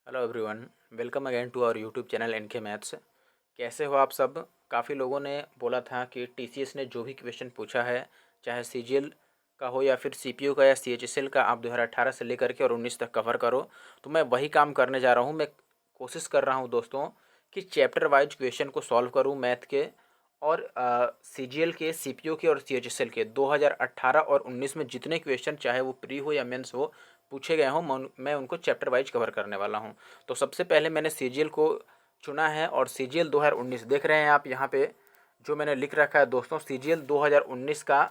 Hello everyone, welcome again to our YouTube channel NK maths. कैसे हो आप सब? काफ़ी लोगों ने बोला था कि टीसीएस ने जो भी क्वेश्चन पूछा है, चाहे सीजीएल का हो या फिर सीपीयू का या सीएचएसएल का, आप 2018 से लेकर के और 19 तक कवर करो। तो मैं वही काम करने जा रहा हूँ। मैं कोशिश कर रहा हूँ दोस्तों कि चैप्टर वाइज क्वेश्चन को सॉल्व करूँ मैथ के, और सीजीएल के, सीपीयू के और सीएचएसएल के 2018 और 19 में जितने क्वेश्चन, चाहे वो प्री हो या मेंस हो, पूछे गए हों, मैं उनको चैप्टर वाइज कवर करने वाला हूं। तो सबसे पहले मैंने सीजीएल को चुना है, और सीजीएल 2019 देख रहे हैं आप यहाँ पे जो मैंने लिख रखा है दोस्तों। सीजीएल 2019 का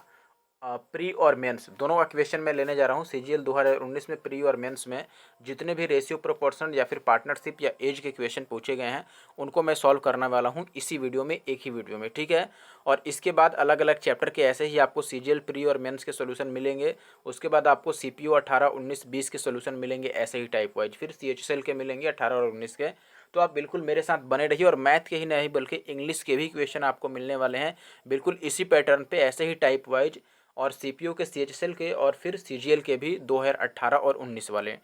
प्री और मेंस दोनों का क्वेश्चन मैं लेने जा रहा हूँ। सीजीएल 2019 में प्री और मेंस में जितने भी रेशियो, प्रोपोर्शन या फिर पार्टनरशिप या एज के क्वेश्चन पूछे गए हैं, उनको मैं सॉल्व करने वाला हूँ इसी वीडियो में, एक ही वीडियो में, ठीक है। और इसके बाद अलग अलग चैप्टर के ऐसे ही आपको सीजीएल प्री और मेंस के सोल्यूशन मिलेंगे। उसके बाद आपको सीपीयू 18, 19, 20 के सोल्यूशन मिलेंगे ऐसे ही टाइप वाइज। फिर सीएचएसएल के मिलेंगे 18 और 19 के। तो आप बिल्कुल मेरे साथ बने रहिए, और मैथ के ही नहीं बल्कि इंग्लिश के भी क्वेश्चन आपको मिलने वाले हैं बिल्कुल इसी पैटर्न पे, ऐसे ही टाइप वाइज। और सीपीयू के, सीएचएसएल के और फिर सीजीएल के भी 2018 और 19 वाले,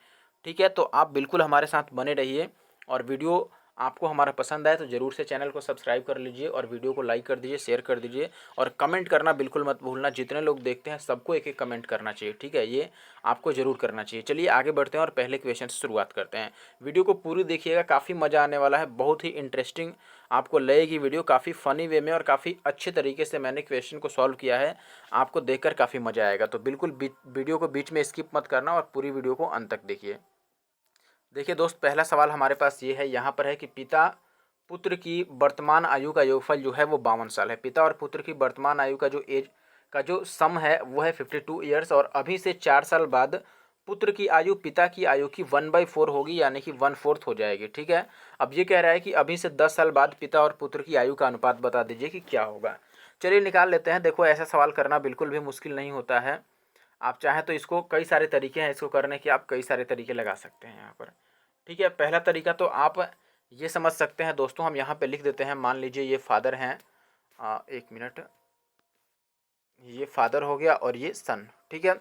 ठीक है। तो आप बिल्कुल हमारे साथ बने रहिए, और वीडियो आपको हमारा पसंद आए तो ज़रूर से चैनल को सब्सक्राइब कर लीजिए, और वीडियो को लाइक कर दीजिए, शेयर कर दीजिए, और कमेंट करना बिल्कुल मत भूलना। जितने लोग देखते हैं सबको एक एक कमेंट करना चाहिए, ठीक है, ये आपको ज़रूर करना चाहिए। चलिए आगे बढ़ते हैं और पहले क्वेश्चन से शुरुआत करते हैं। वीडियो को पूरी देखिएगा, काफ़ी मज़ा आने वाला है, बहुत ही इंटरेस्टिंग आपको लगेगी वीडियो। काफ़ी फ़नी वे में और काफ़ी अच्छे तरीके से मैंने क्वेश्चन को सॉल्व किया है, आपको देखकर काफ़ी मज़ा आएगा। तो बिल्कुल वीडियो को बीच में स्किप मत करना, और पूरी वीडियो को अंत तक देखिए। देखिए दोस्त, पहला सवाल हमारे पास ये है, यहाँ पर है कि पिता पुत्र की वर्तमान आयु का योगफल जो है वो 52 साल है। पिता और पुत्र की वर्तमान आयु का जो एज का जो सम है वो है 52 ईयर्स, और अभी से 4 साल बाद पुत्र की आयु पिता की आयु की 1/4 होगी, यानी कि 1/4 हो जाएगी, ठीक है। अब ये कह रहा है कि अभी से 10 साल बाद पिता और पुत्र की आयु का अनुपात बता दीजिए कि क्या होगा। चलिए निकाल लेते हैं। देखो, ऐसा सवाल करना बिल्कुल भी मुश्किल नहीं होता है। आप चाहें तो इसको, कई सारे तरीके हैं इसको करने के, आप कई सारे तरीके लगा सकते हैं यहाँ पर, ठीक है। पहला तरीका तो आप ये समझ सकते हैं दोस्तों, हम यहाँ पे लिख देते हैं। मान लीजिए ये फादर हैं, एक मिनट, ये फादर हो गया और ये सन, ठीक है।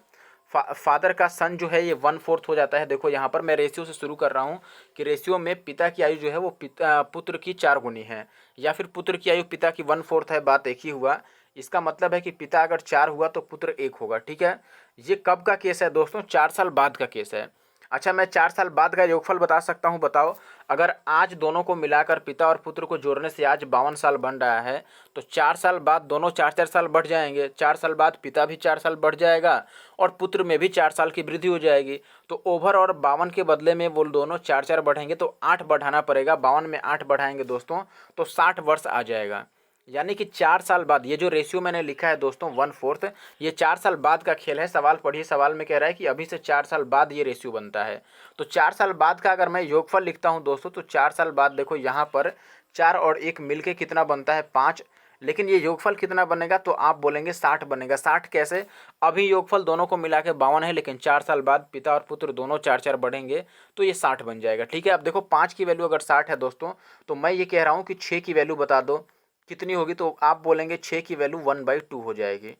फादर का सन जो है ये 1/4 हो जाता है। देखो यहाँ पर मैं रेशियो से शुरू कर रहा हूँ कि रेशियो में पिता की आयु जो है वो पुत्र की 4 गुनी है, या फिर पुत्र की आयु पिता की 1/4 है। बात एक ही हुआ। इसका मतलब है कि पिता अगर 4 हुआ तो पुत्र 1 होगा, ठीक है। ये कब का केस है दोस्तों? 4 साल बाद का केस है। अच्छा, मैं 4 साल बाद का योगफल बता सकता हूँ, बताओ। अगर आज दोनों को मिलाकर, पिता और पुत्र को जोड़ने से आज 52 साल बन रहा है, तो 4 साल बाद दोनों 4-4 साल बढ़ जाएंगे। 4 साल बाद पिता भी 4 साल बढ़ जाएगा, और पुत्र में भी 4 साल की वृद्धि हो जाएगी। तो ओवर और 52 के बदले में वो दोनों 4-4 बढ़ेंगे, तो 8 बढ़ाना पड़ेगा। 52 में 8 बढ़ाएंगे दोस्तों तो 60 वर्ष आ जाएगा। यानी कि 4 साल बाद, ये जो रेशियो मैंने लिखा है दोस्तों 1/4, ये 4 साल बाद का खेल है। सवाल पढ़िए, सवाल में कह रहा है कि अभी से 4 साल बाद ये रेशियो बनता है। तो 4 साल बाद का अगर मैं योगफल लिखता हूं दोस्तों, तो 4 साल बाद देखो यहाँ पर 4 और 1 मिलके कितना बनता है? 5। लेकिन ये योगफल कितना बनेगा? तो आप बोलेंगे 60 बनेगा। 60 कैसे? अभी योगफल दोनों को मिला के 52 है, लेकिन 4 साल बाद पिता और पुत्र दोनों 4-4 बढ़ेंगे तो ये 60 बन जाएगा, ठीक है। अब देखो 5 की वैल्यू अगर 60 है दोस्तों, तो मैं ये कह रहा हूँ कि 6 की वैल्यू बता दो कितनी होगी। तो आप बोलेंगे 6 की वैल्यू 1/2 हो जाएगी,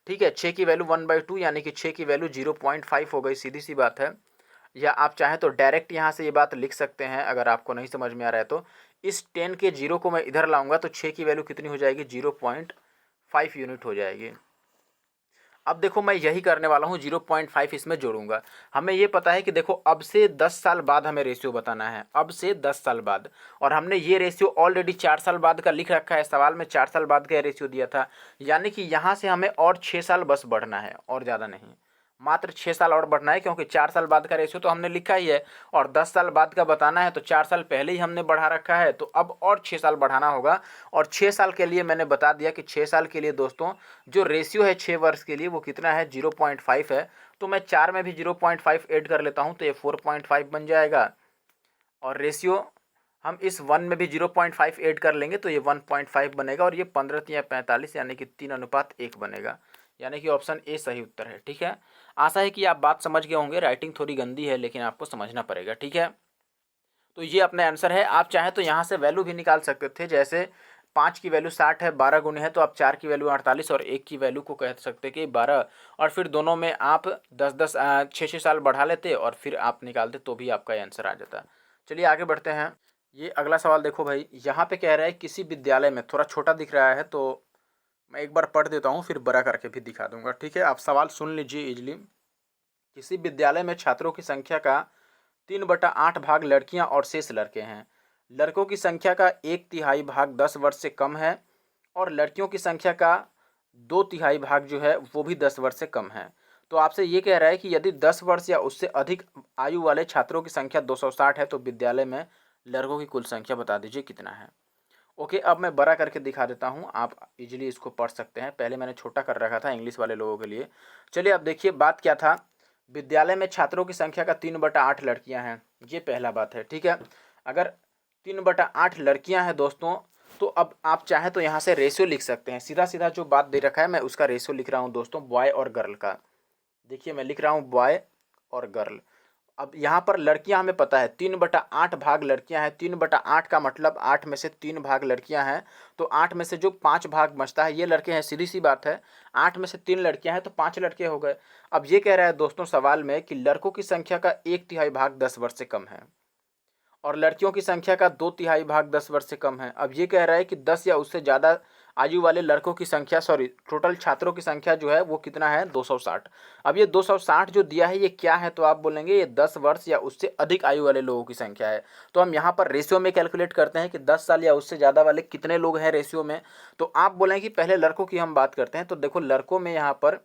ठीक है। 6 की वैल्यू 1/2 यानी कि 6 की वैल्यू 0.5 हो गई, सीधी सी बात है। या आप चाहें तो डायरेक्ट यहाँ से ये बात लिख सकते हैं, अगर आपको नहीं समझ में आ रहा है तो। इस 10 के 0 को मैं इधर लाऊंगा तो 6 की वैल्यू कितनी हो जाएगी? 0.5 यूनिट हो जाएगी। अब देखो मैं यही करने वाला हूँ, 0.5 इसमें जोड़ूंगा। हमें ये पता है कि देखो अब से 10 साल बाद हमें रेशियो बताना है, अब से 10 साल बाद। और हमने ये रेशियो ऑलरेडी 4 साल बाद का लिख रखा है, सवाल में 4 साल बाद का रेशियो दिया था। यानी कि यहाँ से हमें और 6 साल बस बढ़ना है, और ज़्यादा नहीं। मात्र 6 साल और बढ़ना है, क्योंकि 4 साल बाद का रेशियो तो हमने लिखा ही है, और 10 साल बाद का बताना है तो 4 साल पहले ही हमने बढ़ा रखा है, तो अब और 6 साल बढ़ाना होगा। और 6 साल के लिए मैंने बता दिया कि 6 साल के लिए दोस्तों जो रेशियो है 6 वर्ष के लिए वो कितना है? 0.5 है। तो मैं 4 में भी 0.5 ऐड कर लेता हूँ तो ये 4.5 बन जाएगा। और रेशियो हम इस 1 में भी 0.5 ऐड कर लेंगे तो ये 1.5 बनेगा, और ये 15×45 यानी कि 3:1 बनेगा। यानी कि ऑप्शन ए सही उत्तर है, ठीक है। आशा है कि आप बात समझ गए होंगे। राइटिंग थोड़ी गंदी है, लेकिन आपको समझना पड़ेगा, ठीक है। तो ये अपना आंसर है। आप चाहें तो यहाँ से वैल्यू भी निकाल सकते थे, जैसे 5 की वैल्यू 60 है, 12 गुने है, तो आप 4 की वैल्यू 48 और 1 की वैल्यू को कह सकते कि 12, और फिर दोनों में आप 10-10 6-6 साल बढ़ा लेते और फिर आप निकालते, तो भी आपका आंसर आ जाता। चलिए आगे बढ़ते हैं। ये अगला सवाल देखो भाई, यहाँ पे कह रहा है किसी विद्यालय में, थोड़ा छोटा दिख रहा है तो मैं एक बार पढ़ देता हूँ फिर बड़ा करके भी दिखा दूंगा, ठीक है। आप सवाल सुन लीजिए इजली। किसी विद्यालय में छात्रों की संख्या का 3/8 भाग लड़कियां और शेष लड़के हैं। लड़कों की संख्या का 1/3 भाग 10 वर्ष से कम है और लड़कियों की संख्या का 2/3 भाग जो है वो भी 10 वर्ष से कम है। तो आपसे ये कह रहा है कि यदि 10 वर्ष या उससे अधिक आयु वाले छात्रों की संख्या 260 है तो विद्यालय में लड़कों की कुल संख्या बता दीजिए कितना है। ओके, अब मैं बड़ा करके दिखा देता हूँ, आप इजीली इसको पढ़ सकते हैं। पहले मैंने छोटा कर रखा था इंग्लिश वाले लोगों के लिए। चलिए अब देखिए बात क्या था। विद्यालय में छात्रों की संख्या का 3/8 लड़कियां हैं, ये पहला बात है, ठीक है। अगर 3/8 लड़कियां हैं दोस्तों, तो अब आप चाहें तो यहाँ से रेशियो लिख सकते हैं। सीधा सीधा जो बात दे रखा है मैं उसका रेशियो लिख रहा हूँ दोस्तों, बॉय और गर्ल का। देखिए मैं लिख रहा हूँ बॉय और गर्ल। अब यहाँ पर लड़कियां हमें पता है 3/8 भाग लड़कियां हैं। 3/8 का मतलब 8 में से 3 भाग लड़कियां हैं, तो 8 में से जो 5 भाग बचता है ये लड़के हैं, सीधी सी बात है। 8 में से 3 लड़कियां हैं तो 5 लड़के हो गए। अब ये कह रहा है दोस्तों सवाल में कि लड़कों की संख्या का 1/3 भाग 10 वर्ष से कम है और लड़कियों की संख्या का 2/3 भाग 10 वर्ष से कम है। अब ये कह रहा है कि 10 या उससे ज़्यादा आयु वाले लड़कों की संख्या, सॉरी टोटल छात्रों की संख्या जो है वो कितना है, 260। अब ये 260 जो दिया है ये क्या है, तो आप बोलेंगे ये 10 वर्ष या उससे अधिक आयु वाले लोगों की संख्या है। तो हम यहाँ पर रेशियो में कैलकुलेट करते हैं कि 10 साल या उससे ज़्यादा वाले कितने लोग हैं रेशियो में। तो आप बोलेंगे कि पहले लड़कों की हम बात करते हैं। तो देखो लड़कों में यहाँ पर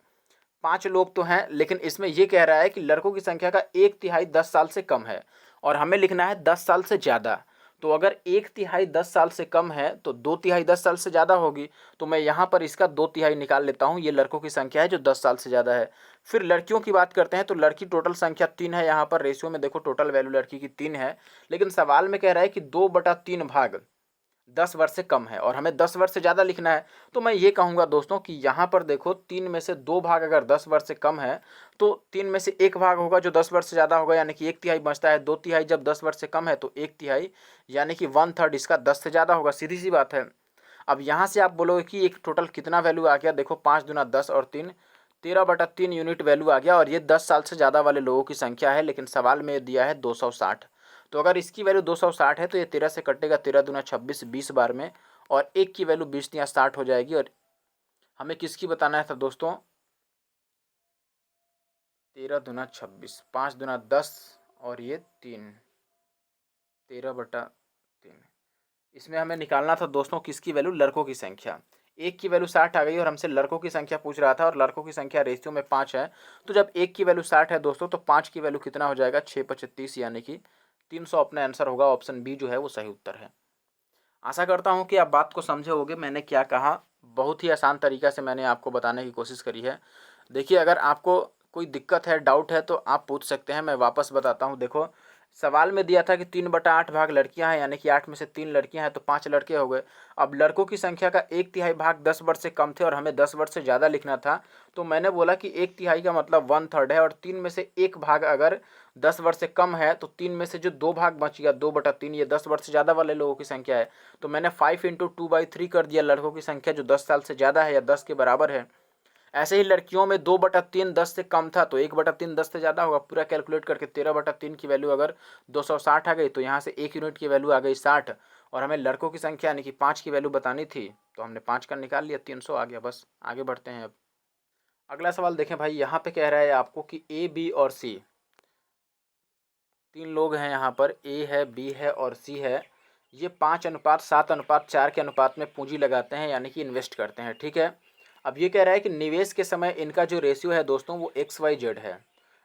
5 लोग तो हैं, लेकिन इसमें ये कह रहा है कि लड़कों की संख्या का 1/3 10 साल से कम है और हमें लिखना है 10 साल से ज़्यादा। तो अगर 1/3 10 साल से कम है तो 2/3 10 साल से ज़्यादा होगी। तो मैं यहाँ पर इसका 2/3 निकाल लेता हूँ। ये लड़कों की संख्या है जो 10 साल से ज़्यादा है। फिर लड़कियों की बात करते हैं तो लड़की टोटल संख्या 3 है। यहाँ पर रेशियो में देखो टोटल वैल्यू लड़की की 3 है, लेकिन सवाल में कह रहा है कि 2/3 भाग 10 वर्ष से कम है और हमें 10 वर्ष से ज़्यादा लिखना है। तो मैं ये कहूँगा दोस्तों कि यहाँ पर देखो 3 में से 2 भाग अगर 10 वर्ष से कम है तो 3 में से 1 भाग होगा जो 10 वर्ष से ज़्यादा होगा, यानी कि 1/3 बचता है। 2/3 जब 10 वर्ष से कम है तो 1/3 यानी कि 1/3 इसका 10 से ज़्यादा होगा, सीधी सी बात है। अब यहाँ से आप बोलोगे कि एक टोटल कितना वैल्यू आ गया, देखो 5 दूना 10 और 3 13/3 यूनिट वैल्यू आ गया और ये 10 साल से ज़्यादा वाले लोगों की संख्या है, लेकिन सवाल में दिया है 260। तो अगर इसकी वैल्यू 260 है तो ये 13 से कटेगा, 13 दूना 26 20 बार में, और एक की वैल्यू 20 यहाँ 60 हो जाएगी। और हमें किसकी बताना था दोस्तों, 13 दूना 26, 5 दूना 10 और ये 3, 13/3। इसमें हमें निकालना था दोस्तों किसकी वैल्यू, लड़कों की संख्या। एक की वैल्यू 60 आ गई और हमसे लड़कों की संख्या पूछ रहा था और लड़कों की संख्या रेशियो में 5 है। तो जब एक की वैल्यू 60 है दोस्तों तो 5 की वैल्यू कितना हो जाएगा, 6×5 = 30, यानी कि 300 अपना आंसर होगा। ऑप्शन बी जो है वो सही उत्तर है। आशा करता हूँ कि आप बात को समझे होगे। मैंने क्या कहा बहुत ही आसान तरीक़ा से मैंने आपको बताने की कोशिश करी है। देखिए अगर आपको कोई दिक्कत है, डाउट है तो आप पूछ सकते हैं, मैं वापस बताता हूँ। देखो सवाल में दिया था कि 3/8 भाग लड़कियां हैं, यानी कि 8 में से 3 लड़कियां हैं तो 5 लड़के हो गए। अब लड़कों की संख्या का 1/3 भाग 10 वर्ष से कम थे और हमें 10 वर्ष से ज़्यादा लिखना था। तो मैंने बोला कि 1/3 का मतलब 1/3 है और 3 में से 1 भाग अगर 10 वर्ष से कम है तो 3 में से जो 2 भाग बच गया 2/3, ये 10 वर्ष से ज़्यादा वाले लोगों की संख्या है। तो मैंने 5 × 2/3 कर दिया लड़कों की संख्या जो 10 साल से ज़्यादा है या 10 के बराबर है। ऐसे ही लड़कियों में 2/3 10 से कम था तो 1/3 10 से ज़्यादा होगा। पूरा कैलकुलेट करके 13/3 की वैल्यू अगर 260 आ गई तो यहाँ से 1 यूनिट की वैल्यू आ गई 60 और हमें लड़कों की संख्या यानी कि 5 की वैल्यू बतानी थी तो हमने 5 का निकाल लिया, 300 आ गया। बस आगे बढ़ते हैं। अब अगला सवाल देखें भाई, यहाँ पे कह रहा है आपको कि ए बी और सी 3 लोग हैं। यहाँ पर ए है, बी है और सी है। ये 5:7:4 के अनुपात में पूंजी लगाते हैं, यानी कि इन्वेस्ट करते हैं, ठीक है। अब ये कह रहा है कि निवेश के समय इनका जो रेशियो है दोस्तों वो XYZ है।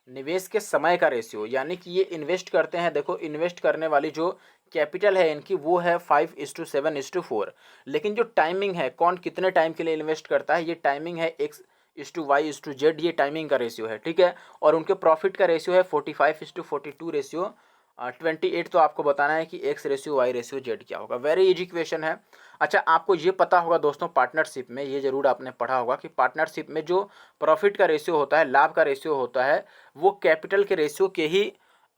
निवेश के समय का रेशियो, यानी कि ये इन्वेस्ट करते हैं। देखो इन्वेस्ट करने वाली जो कैपिटल है इनकी वो है 5:7:4, लेकिन जो टाइमिंग है, कौन कितने टाइम के लिए इन्वेस्ट करता है, ये टाइमिंग है X:Y:Z, ये टाइमिंग का रेशियो है, ठीक है। और उनके प्रॉफिट का रेशियो है 45:42 रेशियो 28। तो आपको बताना है कि X:Y:Z क्या होगा। वेरी इजी क्वेश्चन है। अच्छा आपको ये पता होगा दोस्तों पार्टनरशिप में, ये जरूर आपने पढ़ा होगा कि पार्टनरशिप में जो प्रॉफिट का रेशियो होता है, लाभ का रेशियो होता है, वो कैपिटल के रेशियो के ही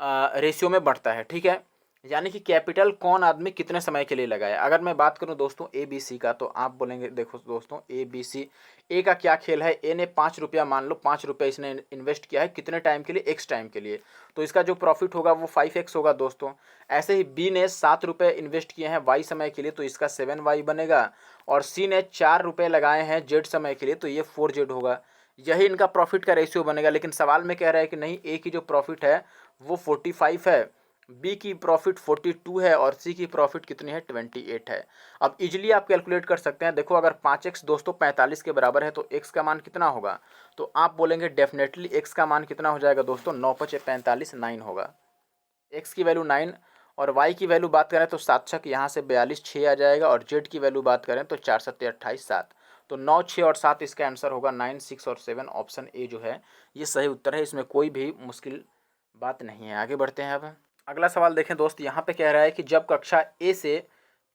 रेशियो में बढ़ता है, ठीक है। यानी कि कैपिटल कौन आदमी कितने समय के लिए लगाए। अगर मैं बात करूं दोस्तों ए बी सी का, तो आप बोलेंगे देखो दोस्तों ए बी सी, ए का क्या खेल है, ए ने 5 रुपया, मान लो 5 रुपया इसने इन्वेस्ट किया है कितने टाइम के लिए, एक्स टाइम के लिए, तो इसका जो प्रॉफिट होगा वो 5x होगा दोस्तों। ऐसे ही बी ने 7 रुपये इन्वेस्ट किए हैं वाई समय के लिए, तो इसका 7y बनेगा। और सी ने 4 रुपये लगाए हैं जेड समय के लिए, तो ये 4z होगा। यही इनका प्रॉफिट का रेशियो बनेगा। लेकिन सवाल में कह रहा है कि नहीं, ए की जो प्रॉफिट है वो 45 है, बी की प्रॉफिट 42 है और सी की प्रॉफिट कितनी है, 28 है। अब इजीली आप कैलकुलेट कर सकते हैं। देखो अगर 5x दोस्तों 45 के बराबर है तो x का मान कितना होगा, तो आप बोलेंगे डेफिनेटली x का मान कितना हो जाएगा दोस्तों, 9×5 = 45, 9 होगा। x की वैल्यू 9, और y की वैल्यू बात करें तो 7×6 यहाँ से 42, 6 आ जाएगा। और z की वैल्यू बात करें तो 4×7 = 28, 7। तो 9, 6 और 7 इसका आंसर होगा। 9, 6 और 7 ऑप्शन ए जो है ये सही उत्तर है। इसमें कोई भी मुश्किल बात नहीं है। आगे बढ़ते हैं। अब अगला सवाल देखें दोस्त, यहाँ पे कह रहा है कि जब कक्षा ए से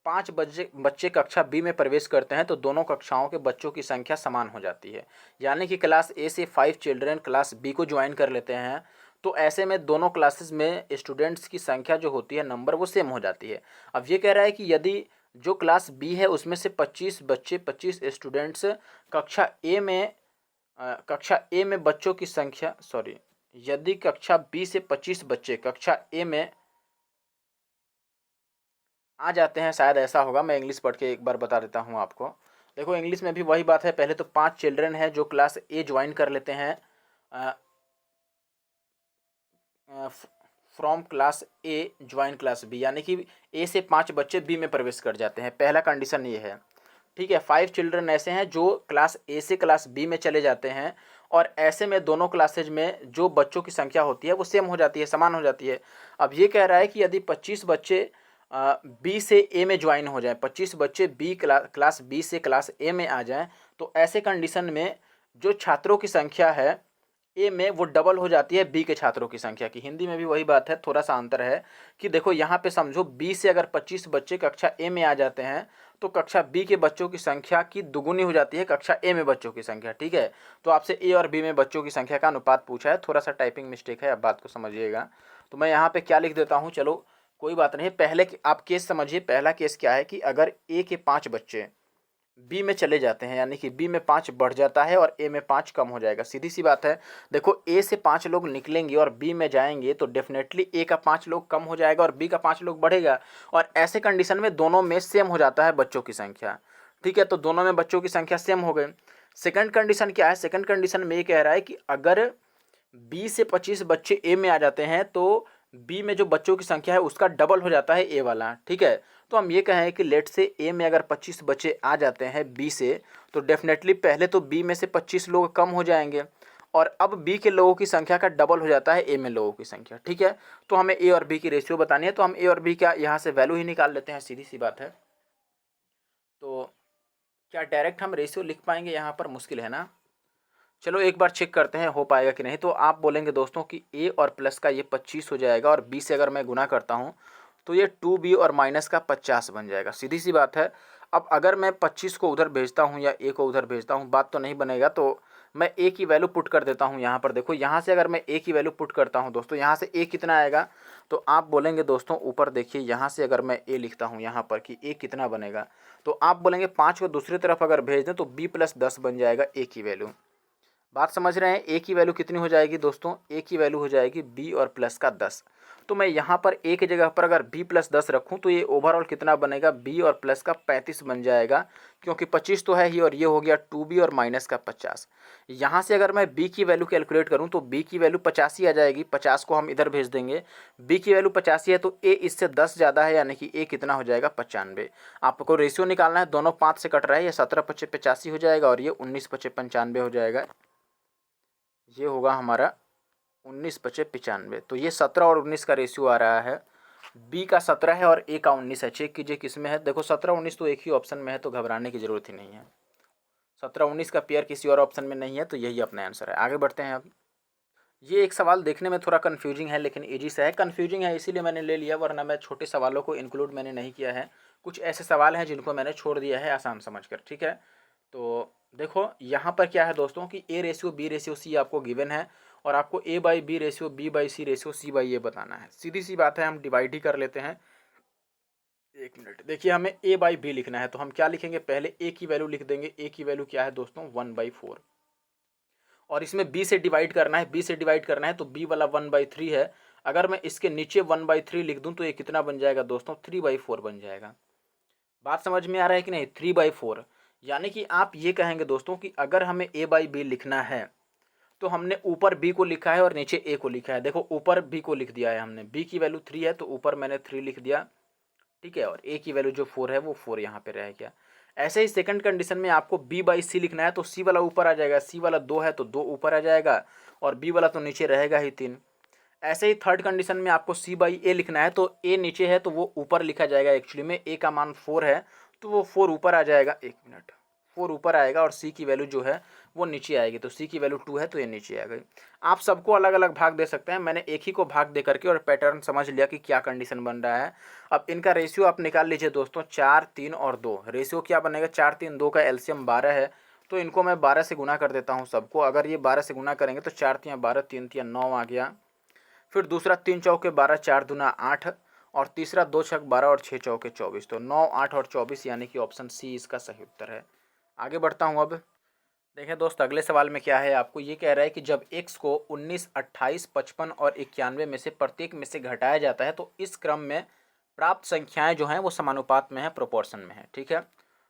5 बच्चे कक्षा बी में प्रवेश करते हैं तो दोनों कक्षाओं के बच्चों की संख्या समान हो जाती है। यानी कि क्लास ए से 5 चिल्ड्रेन क्लास बी को ज्वाइन कर लेते हैं, तो ऐसे में दोनों क्लासेस में स्टूडेंट्स की संख्या जो होती है, नंबर, वो सेम हो जाती है। अब ये कह रहा है कि यदि जो क्लास बी है उसमें से 25 स्टूडेंट्स कक्षा ए में बच्चों की संख्या, सॉरी, यदि कक्षा बी से 25 बच्चे कक्षा ए में आ जाते हैं, शायद ऐसा होगा। मैं इंग्लिश पढ़ के एक बार बता देता हूँ आपको। देखो इंग्लिश में भी वही बात है। पहले तो 5 चिल्ड्रन हैं जो क्लास ए ज्वाइन कर लेते हैं from class A join class B, यानी कि ए से 5 बच्चे बी में प्रवेश कर जाते हैं। पहला कंडीशन ये है, ठीक है। 5 चिल्ड्रन ऐसे हैं जो क्लास ए से क्लास बी में चले जाते हैं, और ऐसे में दोनों क्लासेज में जो बच्चों की संख्या होती है वो सेम हो जाती है, समान हो जाती है। अब ये कह रहा है कि यदि 25 बच्चे बी से ए में ज्वाइन हो जाए, 25 बच्चे क्लास बी से क्लास ए में आ जाएं, तो ऐसे कंडीशन में जो छात्रों की संख्या है ए में वो डबल हो जाती है बी के छात्रों की संख्या की। हिंदी में भी वही बात है, थोड़ा सा अंतर है कि देखो यहाँ पे समझो बी से अगर 25 बच्चे कक्षा ए में आ जाते हैं तो कक्षा बी के बच्चों की संख्या की दुगुनी हो जाती है कक्षा ए में बच्चों की संख्या, ठीक है। तो आपसे ए और बी में बच्चों की संख्या का अनुपात पूछा है, थोड़ा सा टाइपिंग मिस्टेक है, अब बात को समझिएगा। तो मैं यहाँ पे क्या लिख देता हूँ, चलो कोई बात नहीं। पहले आप केस समझिए। पहला केस क्या है कि अगर ए के 5 बच्चे बी में चले जाते हैं, यानी कि बी में 5 बढ़ जाता है और ए में 5 कम हो जाएगा, सीधी सी बात है। देखो ए से 5 लोग निकलेंगे और बी में जाएंगे तो डेफिनेटली ए का 5 लोग कम हो जाएगा और बी का 5 लोग बढ़ेगा। और ऐसे कंडीशन में दोनों में सेम हो जाता है बच्चों की संख्या, ठीक है। तो दोनों में बच्चों की संख्या सेम हो गई। सेकंड कंडीशन क्या है, सेकंड कंडीशन में ये कह रहा है कि अगर बी से 25 बच्चे ए में आ जाते हैं तो बी में जो बच्चों की संख्या है उसका डबल हो जाता है ए वाला, ठीक है। तो हम ये कहें कि लेट से ए में अगर 25 बच्चे आ जाते हैं बी से, तो डेफिनेटली पहले तो बी में से 25 लोग कम हो जाएंगे और अब बी के लोगों की संख्या का डबल हो जाता है ए में लोगों की संख्या, ठीक है। तो हमें ए और बी की रेशियो बतानी है, तो हम ए और बी का यहाँ से वैल्यू ही निकाल लेते हैं, सीधी सी बात है। तो क्या डायरेक्ट हम रेशियो लिख पाएंगे यहाँ पर, मुश्किल है ना। चलो एक बार चेक करते हैं हो पाएगा कि नहीं। तो आप बोलेंगे दोस्तों कि ए और प्लस का ये 25 हो जाएगा और बी से अगर मैं गुना करता हूँ तो ये 2b और माइनस का 50 बन जाएगा, सीधी सी बात है। अब अगर मैं 25 को उधर भेजता हूँ या ए को उधर भेजता हूँ, बात तो नहीं बनेगा। तो मैं ए की वैल्यू पुट कर देता हूँ यहाँ पर। देखो यहाँ से अगर मैं ए की वैल्यू पुट करता हूँ दोस्तों, यहाँ से ए कितना आएगा, तो आप बोलेंगे दोस्तों ऊपर देखिए, यहाँ से अगर मैं ए लिखता हूँ यहाँ पर कि ए कितना बनेगा, तो आप बोलेंगे 5 को दूसरी तरफ अगर भेज दें तो b + 10 बन जाएगा ए की वैल्यू। बात समझ रहे हैं। ए की वैल्यू कितनी हो जाएगी दोस्तों, ए की वैल्यू हो जाएगी b और प्लस का 10। तो मैं यहाँ पर ए की जगह पर अगर b + 10 रखूँ तो ये ओवरऑल कितना बनेगा, b और प्लस का 35 बन जाएगा, क्योंकि 25 तो है ही और ये हो गया 2b और माइनस का 50। यहाँ से अगर मैं b की वैल्यू कैलकुलेट करूँ तो b की वैल्यू 85 आ जाएगी, 50 को हम इधर भेज देंगे। b की वैल्यू 85 है तो a इससे 10 ज़्यादा है, यानी कि a कितना हो जाएगा, 95। आपको रेशियो निकालना है, दोनों 5 से कट रहा है, ये 17×5 = 85 हो जाएगा और ये 19×5 = 95 हो जाएगा। ये होगा हमारा 19×5 = 95। तो ये 17 और 19 का रेशियो आ रहा है। बी का 17 है और ए का 19 है। चेक कीजिए किस में है। देखो 17-19 तो एक ही ऑप्शन में है, तो घबराने की ज़रूरत ही नहीं है। 17-19 का पेयर किसी और ऑप्शन में नहीं है, तो यही अपना आंसर है। आगे बढ़ते हैं अब। ये एक सवाल देखने में थोड़ा कन्फ्यूजिंग है लेकिन ईजी सा है। कन्फ्यूजिंग है इसीलिए मैंने ले लिया, वरना मैं छोटे सवालों को इंक्लूड मैंने नहीं किया है। कुछ ऐसे सवाल हैं जिनको मैंने छोड़ दिया है आसान समझकर, ठीक है। तो देखो यहाँ पर क्या है दोस्तों कि a ratio b ratio c आपको गिवन है और आपको A by B ratio, B by C ratio, C by A बताना है। सीधी सी बात है, हम डिवाइड ही कर लेते हैं। एक मिनट, देखिए हमें A बाई B लिखना है तो हम क्या लिखेंगे, पहले A की वैल्यू लिख देंगे। A की वैल्यू क्या है दोस्तों, 1/4। और इसमें B से डिवाइड करना है, B से डिवाइड करना है तो B वाला 1/3 है। अगर मैं इसके नीचे 1/3 लिख दूं तो ये कितना बन जाएगा दोस्तों, 3/4 बन जाएगा। बात समझ में आ रहा है कि नहीं, 3/4। यानी कि आप ये कहेंगे दोस्तों कि अगर हमें A बाई B लिखना है तो हमने ऊपर B को लिखा है और नीचे A को लिखा है। देखो ऊपर B को लिख दिया है हमने, B की वैल्यू 3 है तो ऊपर मैंने 3 लिख दिया, ठीक है। और A की वैल्यू जो 4 है वो 4 यहाँ पे रह गया। ऐसे ही सेकंड कंडीशन में आपको B बाई C लिखना है तो C वाला ऊपर आ जाएगा, C वाला 2 है तो 2 ऊपर आ जाएगा और B वाला तो नीचे रहेगा ही 3। ऐसे ही थर्ड कंडीशन में आपको C बाई A लिखना है तो A नीचे है तो वो ऊपर लिखा जाएगा। एक्चुअली में A का मान 4 है तो वो 4 ऊपर आ जाएगा। एक मिनट, 4 ऊपर आएगा और C की वैल्यू जो है वो नीचे आएगी। तो C की वैल्यू 2 है तो ये नीचे आ गई। आप सबको अलग अलग भाग दे सकते हैं, मैंने एक ही को भाग दे करके और पैटर्न समझ लिया कि क्या कंडीशन बन रहा है। अब इनका रेशियो आप निकाल लीजिए दोस्तों, 4, 3 और 2। रेशियो क्या बनेगा, 4, 3, 2 का एलसीएम 12 है तो इनको मैं 12 से गुना कर देता हूँ सबको। अगर ये 12 से गुना करेंगे तो 4 तियाँ 12, 3 तियाँ 9 आ गया। फिर दूसरा 3 चौके 12, 4 दूना 8 और तीसरा 2 छक 12 और 6 चौके 24। तो 9, 8 और 24 यानी कि ऑप्शन सी इसका सही उत्तर है। आगे बढ़ता हूँ अब। देखें दोस्त, अगले सवाल में क्या है, आपको ये कह रहा है कि जब x को 19, 28, 55 और 91 में से प्रत्येक में से घटाया जाता है तो इस क्रम में प्राप्त संख्याएं जो हैं वो समानुपात में है, प्रोपोर्शन में है, ठीक है।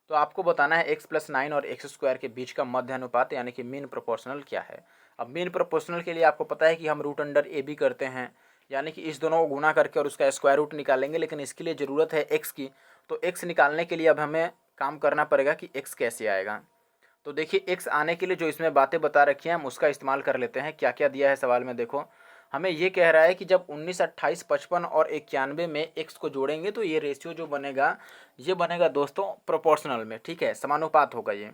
तो आपको बताना है x + 9 और x स्क्वायर के बीच का मध्य अनुपात यानी कि मीन प्रोपोर्शनल क्या है। अब मीन प्रोपोर्शनल के लिए आपको पता है कि हम रूट अंडर ए बी करते हैं, यानी कि इस दोनों को गुना करके और उसका स्क्वायर रूट निकालेंगे। लेकिन इसके लिए ज़रूरत है x की, तो x निकालने के लिए अब हमें काम करना पड़ेगा कि x कैसे आएगा। तो देखिए x आने के लिए जो इसमें बातें बता रखी हैं हम उसका इस्तेमाल कर लेते हैं। क्या क्या दिया है सवाल में देखो, हमें ये कह रहा है कि जब 19, 28, 55 और 91 में x को जोड़ेंगे तो ये रेशियो जो बनेगा ये बनेगा दोस्तों प्रोपोर्शनल में, ठीक है, समानुपात होगा ये।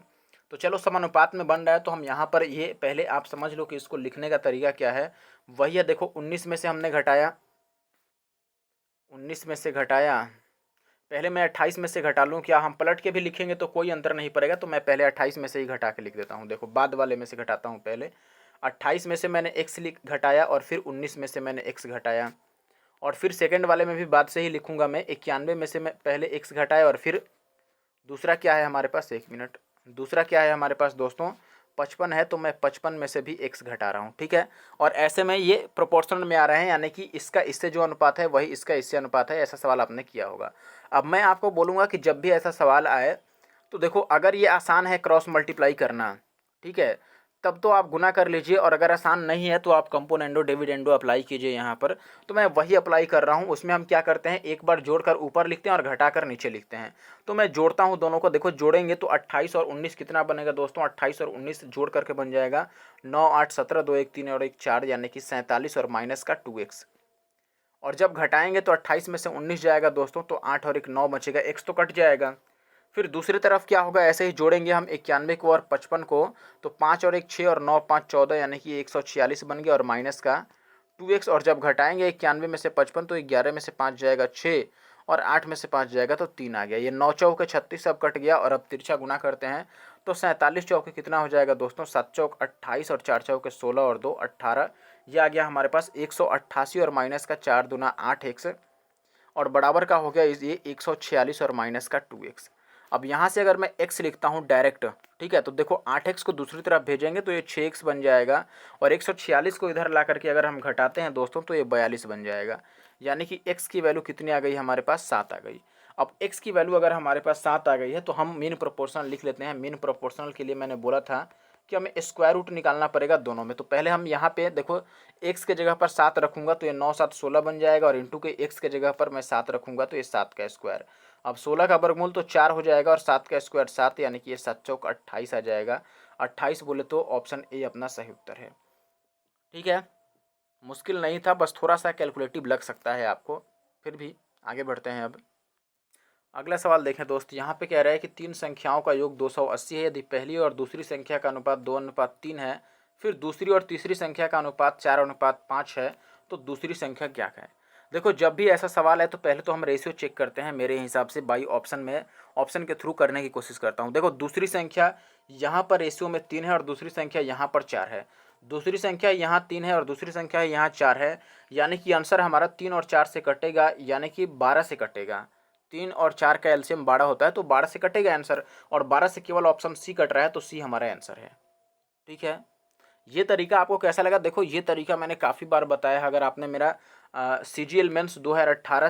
तो चलो समानुपात में बन रहा है तो हम यहाँ पर ये पहले आप समझ लो कि इसको लिखने का तरीका क्या है। वही है, देखो 19 में से हमने घटाया, 19 में से घटाया, पहले मैं 28 में से घटा लूँ, क्या हम पलट के भी लिखेंगे तो कोई अंतर नहीं पड़ेगा, तो मैं पहले 28 में से ही घटा के लिख देता हूँ। देखो बाद वाले में से घटाता हूँ, पहले 28 में से मैंने x घटाया और फिर 19 में से मैंने x घटाया और फिर सेकंड वाले में भी बाद से ही लिखूंगा मैं। 91 में से मैं पहले x घटाया और फिर दूसरा क्या है हमारे पास, एक मिनट, दूसरा क्या है हमारे पास दोस्तों, 55 है तो मैं 55 में से भी x घटा रहा हूँ, ठीक है। और ऐसे में ये प्रोपोर्शनल में आ रहे हैं, यानी कि इसका इससे जो अनुपात है वही इसका इससे अनुपात है। ऐसा सवाल आपने किया होगा। अब मैं आपको बोलूँगा कि जब भी ऐसा सवाल आए तो देखो, अगर ये आसान है क्रॉस मल्टीप्लाई करना, ठीक है, तब तो आप गुना कर लीजिए। और अगर आसान नहीं है तो आप कंपोनेंडो डिविडेंडो अप्लाई कीजिए यहाँ पर। तो मैं वही अप्लाई कर रहा हूँ। उसमें हम क्या करते हैं, एक बार जोड़कर ऊपर लिखते हैं और घटाकर नीचे लिखते हैं। तो मैं जोड़ता हूँ दोनों को, देखो जोड़ेंगे तो 28 और 19 कितना बनेगा दोस्तों, 28 और 19 जोड़ करके बन जाएगा 9, 8, 17, 2, 1, 3 और 1, 4 यानी कि 47 और माइनस का 2x। और जब घटाएंगे तो 28 में से 19 जाएगा दोस्तों, तो 8 और 1 9 बचेगा, x तो कट जाएगा। फिर दूसरी तरफ क्या होगा, ऐसे ही जोड़ेंगे हम 91 को और 55 को, तो 5 और 1 6 और 9 5 14 यानी कि 146 बन गया और माइनस का 2x। और जब घटाएंगे 91 में से 55 तो 11 में से 5 जाएगा 6 और 8 में से 5 जाएगा तो 3 आ गया। ये 9 चौके 36 सब कट गया। और अब तिरछा गुना करते हैं तो 47 चौके कितना हो जाएगा दोस्तों, 7 चौक 28 और 4 चौके 16 और 2 18। ये आ गया हमारे पास 188 और माइनस का 4 दूना 8x और बराबर का हो गया ये 146 और माइनस का 2x। अब यहाँ से अगर मैं x लिखता हूँ डायरेक्ट, ठीक है, तो देखो 8x को दूसरी तरफ भेजेंगे तो ये 6x बन जाएगा और 146 को इधर ला करके अगर हम घटाते हैं दोस्तों तो ये 42 बन जाएगा। यानी कि x की वैल्यू कितनी आ गई हमारे पास, 7 आ गई। अब x की वैल्यू अगर हमारे पास 7 आ गई है तो हम मीन प्रोपोर्शनल लिख लेते हैं। मीन प्रोपोर्शनल के लिए मैंने बोला था कि हमें स्क्वायर रूट निकालना पड़ेगा दोनों में। तो पहले हम यहाँ पे देखो x के जगह पर 7 रखूंगा तो ये 9 7 16 बन जाएगा और इंटू के x के जगह पर मैं 7 रखूंगा तो ये 7 का स्क्वायर। अब 16 का वर्गमूल तो 4 हो जाएगा और 7 का स्क्वायर 7 यानी कि ये 7 चौक 28 आ जाएगा। 28 बोले तो ऑप्शन ए अपना सही उत्तर है, ठीक है। मुश्किल नहीं था, बस थोड़ा सा कैलकुलेटिव लग सकता है आपको, फिर भी आगे बढ़ते हैं। अब अगला सवाल देखें दोस्त, यहाँ पे कह रहा है कि तीन संख्याओं का योग 280 है। यदि पहली और दूसरी संख्या का अनुपात 2:3 है, फिर दूसरी और तीसरी संख्या का अनुपात 4:5 है, तो दूसरी संख्या क्या है। देखो जब भी ऐसा सवाल है तो पहले तो हम रेशियो चेक करते हैं। मेरे हिसाब से बाई ऑप्शन में, ऑप्शन के थ्रू करने की कोशिश करता हूँ। देखो दूसरी संख्या यहाँ पर रेशियो में 3 है और दूसरी संख्या यहाँ पर 4 है, दूसरी संख्या यहाँ 3 है और दूसरी संख्या यहाँ 4 है, यानी कि आंसर हमारा 3 और 4 से कटेगा, यानी कि 12 से कटेगा। 3 और 4 का एलसीएम 12 होता है, तो 12 से कटेगा आंसर, और 12 से केवल ऑप्शन सी कट रहा है, तो सी हमारा आंसर है। ठीक है, ये तरीका आपको कैसा लगा? देखो ये तरीका मैंने काफ़ी बार बताया है। अगर आपने मेरा सीजीएल मेंस 2011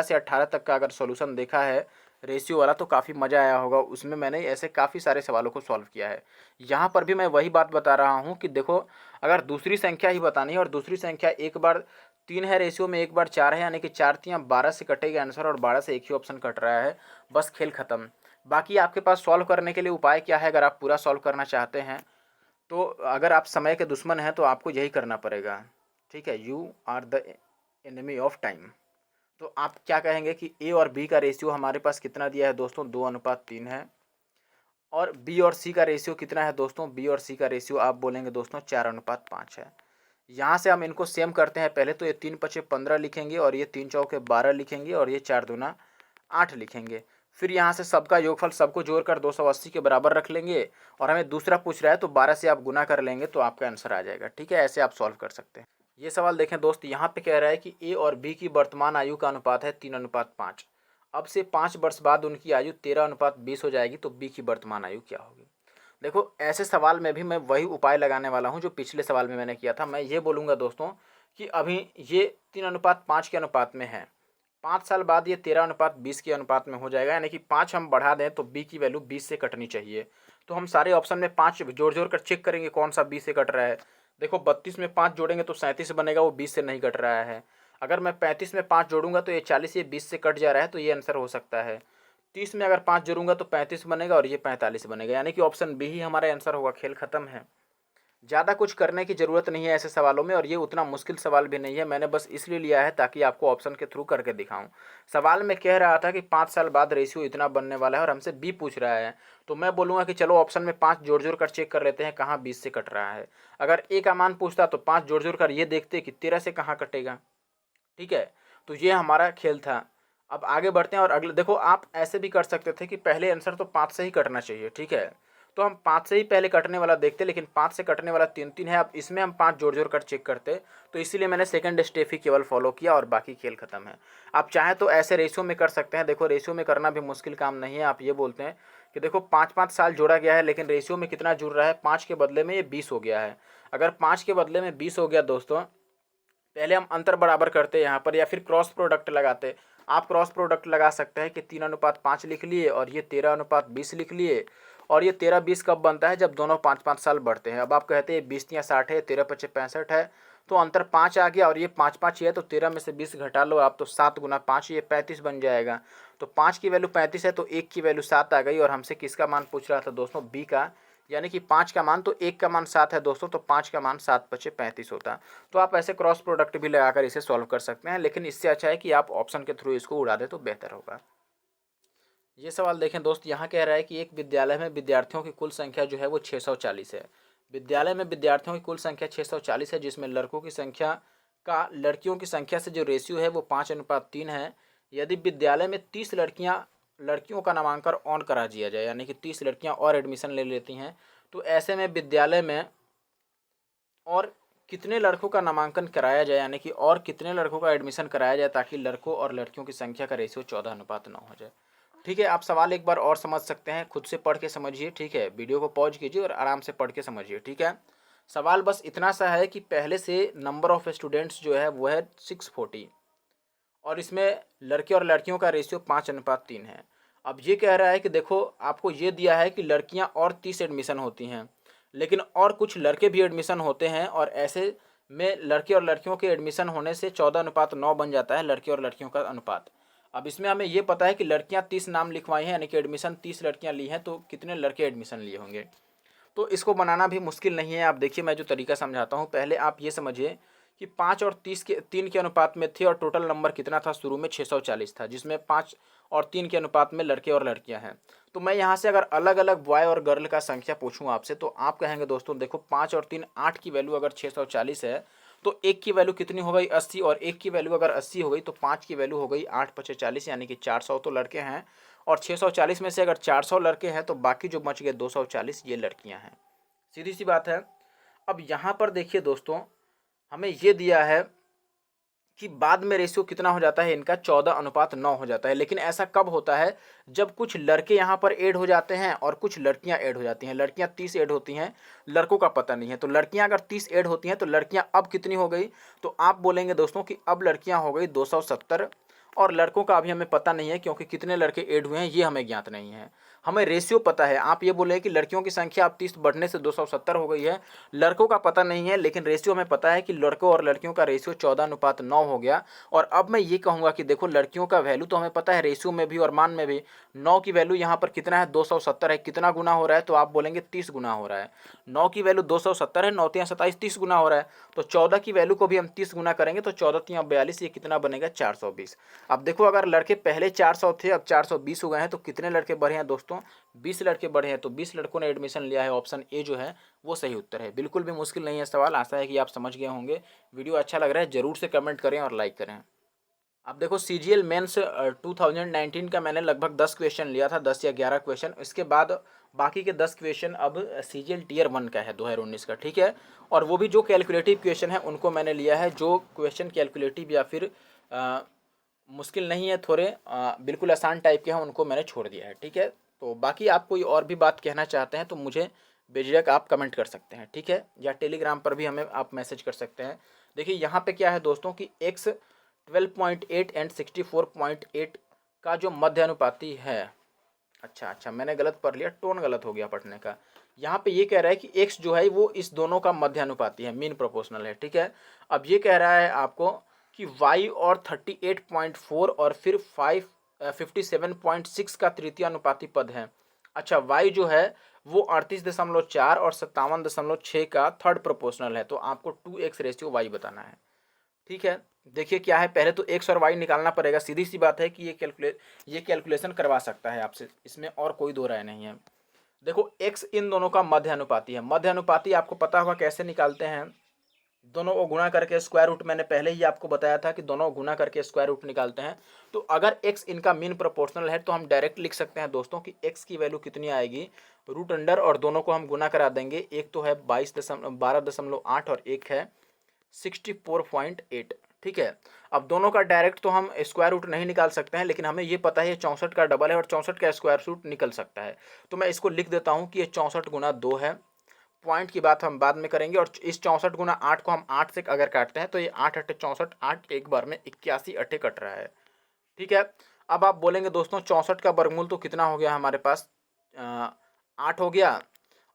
से 18 तक का अगर सॉल्यूशन देखा है रेशियो वाला, तो काफ़ी मज़ा आया होगा। उसमें मैंने ऐसे काफ़ी सारे सवालों को सॉल्व किया है। यहाँ पर भी मैं वही बात बता रहा हूँ कि देखो, अगर दूसरी संख्या ही बतानी है और दूसरी संख्या एक बार 3 है रेशियो में, एक बार 4 है, यानी कि 4 तियाँ 12 से कटेगा आंसर, और 12 से एक ही ऑप्शन कट रहा है, बस खेल खत्म। बाकी आपके पास सॉल्व करने के लिए उपाय क्या है? अगर आप पूरा सॉल्व करना चाहते हैं, तो अगर आप समय के दुश्मन हैं तो आपको यही करना पड़ेगा। ठीक है, you are the enemy of time. तो आप क्या कहेंगे कि ए और बी का रेशियो हमारे पास कितना दिया है दोस्तों? 2:3 है। और बी और सी का रेशियो कितना है दोस्तों? बी और सी का रेशियो आप बोलेंगे दोस्तों 4:5 है। यहाँ से हम इनको सेम करते हैं। पहले तो ये 3 पचे 15 लिखेंगे, और ये 3 चौके 12 लिखेंगे, और ये 4 दूना 8 लिखेंगे। फिर यहाँ से सबका योगफल सबको जोड़कर 280 के बराबर रख लेंगे, और हमें दूसरा पूछ रहा है तो 12 से आप गुना कर लेंगे, तो आपका आंसर आ जाएगा। ठीक है, ऐसे आप सॉल्व कर सकते हैं। ये सवाल देखें दोस्त, यहाँ पे कह रहा है कि ए और बी की वर्तमान आयु का अनुपात है 3:5। अब से 5 वर्ष बाद उनकी आयु 13:20 हो जाएगी, तो बी की वर्तमान आयु क्या होगी? देखो, ऐसे सवाल में भी मैं वही उपाय लगाने वाला हूँ जो पिछले सवाल में मैंने किया था। मैं ये बोलूँगा दोस्तों कि अभी ये 3:5 के अनुपात में है, 5 साल बाद ये 13:20 के अनुपात में हो जाएगा, यानी कि 5 हम बढ़ा दें तो बी की वैल्यू 20 से कटनी चाहिए। तो हम सारे ऑप्शन में 5 जोड़ जोड़ कर चेक करेंगे कौन सा 20 से कट रहा है। देखो, 32 में 5 जोड़ेंगे तो 37 बनेगा, वो 20 से नहीं कट रहा है। अगर मैं 35 में 5 जोड़ूंगा तो ये 40, ये 20 से कट जा रहा है, तो ये आंसर हो सकता है। 30 में अगर 5 जोड़ूंगा तो 35 बनेगा, और ये 45 बनेगा, यानी कि ऑप्शन बी ही हमारा आंसर होगा। खेल खत्म है। ज़्यादा कुछ करने की ज़रूरत नहीं है ऐसे सवालों में, और ये उतना मुश्किल सवाल भी नहीं है। मैंने बस इसलिए लिया है ताकि आपको ऑप्शन के थ्रू करके दिखाऊं। सवाल में कह रहा था कि 5 साल बाद रेशियो इतना बनने वाला है, और हमसे बी पूछ रहा है, तो मैं बोलूँगा कि चलो ऑप्शन में 5 जोड़ जोड़ कर चेक कर लेते हैं कहाँ 20 से कट रहा है। अगर ए का मान पूछता तो 5 जोड़ जोड़ कर ये देखते कि 13 से कहाँ कटेगा। ठीक है, तो ये हमारा खेल था। अब आगे बढ़ते हैं, और अगले देखो, आप ऐसे भी कर सकते थे कि पहले आंसर तो 5 से ही कटना चाहिए। ठीक है, तो हम 5 से ही पहले कटने वाला देखते, लेकिन 5 से कटने वाला 3 है। अब इसमें हम 5 जोड़ जोड़ कर चेक करते, तो इसीलिए मैंने सेकंड स्टेप ही केवल फॉलो किया, और बाकी खेल खत्म है। आप चाहें तो ऐसे रेशियो में कर सकते हैं। देखो, रेशियो में करना भी मुश्किल काम नहीं है। आप ये बोलते हैं कि देखो 5-5 साल जोड़ा गया है, लेकिन रेशियो में कितना जुड़ रहा है? 5 के बदले में ये 20 हो गया है। अगर 5 के बदले में 20 हो गया दोस्तों, पहले हम अंतर बराबर करते हैं यहाँ पर, या फिर क्रॉस प्रोडक्ट लगाते। आप क्रॉस प्रोडक्ट लगा सकते हैं कि 3:5 लिख लिए, और ये 13:20 लिख लिए। और ये 13-20 कब बनता है? जब दोनों 5-5 साल बढ़ते हैं। अब आप कहते हैं 20 या 60 है, 13-5 65 है, तो अंतर 5 आ गया, और ये 5-5 ही है, तो 13 में से 20 घटा लो आप, तो 7 गुना 5 ये 35 बन जाएगा। तो 5 की वैल्यू 35 है, तो 1 की वैल्यू 7 आ गई। और हमसे किसका मान पूछ रहा था दोस्तों? बी का, यानी कि 5 का मान, तो 1 का मान 7 है दोस्तों, तो 5 का मान 7-5 35 होता। तो आप ऐसे क्रॉस प्रोडक्ट भी लगाकर इसे सॉल्व कर सकते हैं, लेकिन इससे अच्छा है कि आप ऑप्शन के थ्रू इसको उड़ा दें तो बेहतर होगा। ये सवाल देखें दोस्त, यहाँ कह रहा है कि एक विद्यालय में विद्यार्थियों की कुल संख्या जो है वो 640 है। विद्यालय में विद्यार्थियों की कुल संख्या 640 है, जिसमें लड़कों की संख्या का लड़कियों की संख्या से जो रेशियो है वो 5:3 है। यदि विद्यालय में 30 लड़कियों का नामांकन ऑन करा दिया जाए, यानी कि 30 लड़कियाँ और एडमिशन ले लेती हैं, तो ऐसे में विद्यालय में और कितने लड़कों का नामांकन कराया जाए, यानी कि और कितने लड़कों का एडमिशन कराया जाए, ताकि लड़कों और लड़कियों की संख्या का रेशियो 14:9 हो जाए। ठीक है, आप सवाल एक बार और समझ सकते हैं, खुद से पढ़ के समझिए। ठीक है, वीडियो को पॉज कीजिए और आराम से पढ़ के समझिए। ठीक है, सवाल बस इतना सा है कि पहले से नंबर ऑफ स्टूडेंट्स जो है वो है 640, और इसमें लड़के और लड़कियों का रेशियो 5:3 है। अब ये कह रहा है कि देखो, आपको ये दिया है कि लड़कियां और 30 एडमिशन होती हैं, लेकिन और कुछ लड़के भी एडमिशन होते हैं, और ऐसे में लड़के और लड़कियों के एडमिशन होने से 14:9 बन जाता है लड़के और लड़कियों का अनुपात। अब इसमें हमें ये पता है कि लड़कियां 30 नाम लिखवाई हैं, यानी कि एडमिशन 30 लड़कियां ली हैं, तो कितने लड़के एडमिशन लिए होंगे? तो इसको बनाना भी मुश्किल नहीं है। आप देखिए, मैं जो तरीका समझाता हूँ, पहले आप ये समझिए कि 5 और 3 के अनुपात में थे, और टोटल नंबर कितना था? शुरू में 640 था, जिसमें 5 और 3 के अनुपात में लड़के और लड़कियां हैं। तो मैं यहाँ से अगर अलग अलग बॉय और गर्ल का संख्या पूछूं आपसे, तो आप कहेंगे दोस्तों देखो, 5 और 3 8 की वैल्यू अगर 640 है, तो 1 की वैल्यू कितनी हो गई? 80, और 1 की वैल्यू अगर 80 हो गई, तो 5 की वैल्यू हो गई 8-5 40, यानी कि 400 तो लड़के हैं, और 640 में से अगर 400 लड़के हैं तो बाकी जो बच गए 240 ये लड़कियां हैं। सीधी सी बात है। अब यहाँ पर देखिए दोस्तों, हमें ये दिया है कि बाद में रेशियो कितना हो जाता है इनका, 14:9 हो जाता है। लेकिन ऐसा कब होता है, जब कुछ लड़के यहाँ पर ऐड हो जाते हैं और कुछ लड़कियाँ ऐड हो जाती हैं। लड़कियाँ 30 ऐड होती हैं, लड़कों का पता नहीं है। तो लड़कियाँ अगर 30 ऐड होती हैं तो लड़कियाँ अब कितनी हो गई, तो आप बोलेंगे दोस्तों कि अब लड़कियाँ हो गई 270, और लड़कों का अभी हमें पता नहीं है, क्योंकि कितने लड़के ऐड हुए हैं ये हमें ज्ञात नहीं है। हमें रेशियो पता है। आप ये बोले कि लड़कियों की संख्या अब 30 बढ़ने से 270 हो गई है, लड़कों का पता नहीं है, लेकिन रेशियो हमें पता है कि लड़कों और लड़कियों का रेशियो 14:9 हो गया। और अब मैं ये कहूँगा कि देखो, लड़कियों का वैल्यू तो हमें पता है रेशियो में भी और मान में भी। 9 की वैल्यू यहाँ पर कितना है, 270 है। कितना गुना हो रहा है, तो आप बोलेंगे 30 गुना हो रहा है। 9 की वैल्यू 270 है, 9 तियाँ 27, 30 गुना हो रहा है। तो 14 की वैल्यू को भी हम 30 गुना करेंगे तो 14 तियाँ 42, ये कितना बनेगा, 420। अब देखो, अगर लड़के पहले 400 थे, अब 420 हो गए हैं, तो कितने लड़के बढ़े हैं दोस्तों, 20 लड़के बढ़े हैं। तो 20 लड़कों ने एडमिशन लिया है। ऑप्शन ए जो है वो सही उत्तर है। बिल्कुल भी मुश्किल नहीं है सवाल, आशा है कि आप समझ गए होंगे। वीडियो अच्छा लग रहा है जरूर से कमेंट करें और लाइक करें। अब देखो, सीजीएल मेंस 2019 का मैंने लगभग 10 क्वेश्चन लिया था, 10 या 11 क्वेश्चन। इसके बाद बाकी के 10 क्वेश्चन अब सीजीएल टीयर 1 का है 2019 का, ठीक है। और वो भी जो कैलकुलेटिव क्वेश्चन है उनको मैंने लिया है। जो क्वेश्चन कैलकुलेटिव या फिर मुश्किल नहीं है, थोड़े बिल्कुल आसान टाइप के हैं, उनको मैंने छोड़ दिया है, ठीक है। तो बाकी आप कोई और भी बात कहना चाहते हैं तो मुझे बेझिझक आप कमेंट कर सकते हैं, ठीक है। या टेलीग्राम पर भी हमें आप मैसेज कर सकते हैं। देखिए यहाँ पे क्या है दोस्तों कि एक्स 12.8 एंड 64.8 का जो मध्य अनुपाती है, अच्छा मैंने गलत पढ़ लिया, टोन गलत हो गया पढ़ने का। यहाँ पे ये कह रहा है कि x जो है वो इस दोनों का मध्य अनुपाती है, मीन प्रोपोर्शनल है, ठीक है। अब ये कह रहा है आपको कि y और 38.4 और फिर 57.6 का तृतीय अनुपाती पद है। अच्छा, y जो है वो 38.4 और 57.6 का थर्ड प्रोपोर्शनल है। तो आपको 2x रेशियो y बताना है, ठीक है। देखिए क्या है, पहले तो एक्स और वाई निकालना पड़ेगा। सीधी सी बात है कि ये कैलकुलेशन करवा सकता है आपसे, इसमें और कोई दो राय नहीं है। देखो, एक्स इन दोनों का मध्य अनुपाती है। मध्य अनुपाती आपको पता होगा कैसे निकालते हैं, दोनों को गुणा करके स्क्वायर रूट, मैंने पहले ही आपको बताया था कि दोनों को गुणा करके स्क्वायर रूट निकालते हैं। तो अगर एक्स इनका मीन प्रोपोर्शनल है तो हम डायरेक्ट लिख सकते हैं दोस्तों कि एक्स की वैल्यू कितनी आएगी, रूट अंडर, और दोनों को हम गुना करा देंगे। एक तो है 12.8 और एक है 64.8, ठीक है। अब दोनों का डायरेक्ट तो हम स्क्वायर रूट नहीं निकाल सकते हैं, लेकिन हमें ये पता है 64 का डबल है और 64 का स्क्वायर रूट निकल सकता है। तो मैं इसको लिख देता हूँ कि ये 64 गुना 2 है। पॉइंट की बात हम बाद में करेंगे। और इस 64 गुना 8 को हम 8 से अगर काटते हैं तो ये 8 अट्ठे 64, 8 एक बार में 81 अट्ठे कट रहा है, ठीक है। अब आप बोलेंगे दोस्तों 64 का वर्गमूल तो कितना हो गया हमारे पास, 8 हो गया,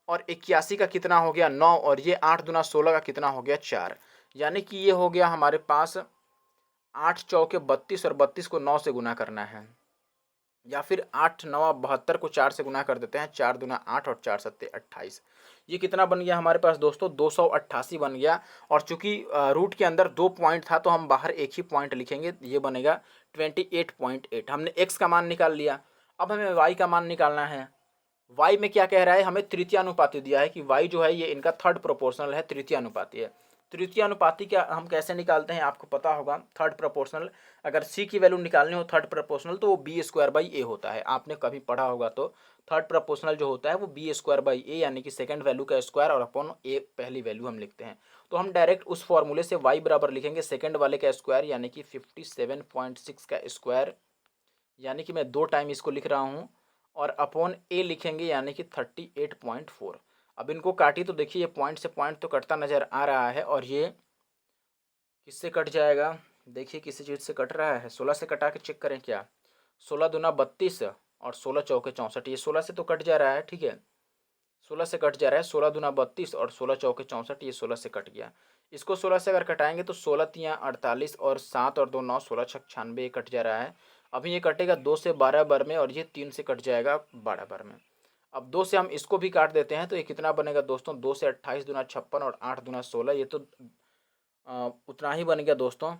और 81 का कितना हो गया, 9, और ये 8 दूना 16 का कितना हो गया, 4। यानी कि ये हो गया हमारे पास 8 चौके 32 और 32 को 9 से गुना करना है, या फिर 8 9 72 को 4 से गुना कर देते हैं। 4 दूना 8 और 4 सत्ते 28। ये कितना बन गया हमारे पास दोस्तों, 288 बन गया। और चूंकि रूट के अंदर 2 पॉइंट था तो हम बाहर एक ही पॉइंट लिखेंगे, ये बनेगा 28.8। हमने एक्स का मान निकाल लिया। अब हमें वाई का मान निकालना है। वाई में क्या कह रहा है, हमें तृतीय अनुपाती दिया है कि वाई जो है ये इनका थर्ड प्रोपोर्शनल है, तृतीय अनुपाती है। तृतीय अनुपाती क्या हम कैसे निकालते हैं आपको पता होगा, थर्ड प्रोपोर्शनल। अगर सी की वैल्यू निकालनी हो थर्ड प्रोपोर्शनल तो वो बी स्क्वायर बाई ए होता है, आपने कभी पढ़ा होगा। तो थर्ड प्रोपोर्शनल जो होता है वो बी स्क्वायर बाई ए, यानी कि सेकंड वैल्यू का स्क्वायर और अपॉन ए पहली वैल्यू हम लिखते हैं। तो हम डायरेक्ट उस फॉर्मूले से वाई बराबर लिखेंगे सेकंड वाले का स्क्वायर, यानी कि 57.6 का स्क्वायर, यानी कि मैं 2 टाइम इसको लिख रहा हूँ, और अपॉन ए लिखेंगे यानी कि 38.4। अब इनको काटी तो देखिए ये पॉइंट से पॉइंट तो कटता नज़र आ रहा है, और ये किससे कट जाएगा, देखिए किसी चीज़ से कट रहा है, 16 से कटा के चेक करें क्या। 16 दूना 32 और 16 चौके 64, ये 16 से तो कट जा रहा है, ठीक है। 16 से कट जा रहा है, 16 दूना 32 और 16 चौके 64, ये 16 से कट गया। इसको 16 से अगर कटाएंगे तो 16 तियाँ 48 और 7 और 2 9, 16 छक 96, ये कट जा रहा है। अभी ये कटेगा 2 से 12 बार में, और ये 3 से कट जाएगा 12 बार में। अब 2 से हम इसको भी काट देते हैं तो ये कितना बनेगा दोस्तों, 2 से 28 दूना 56 और 8 दूना 16, ये तो उतना ही बन गया दोस्तों,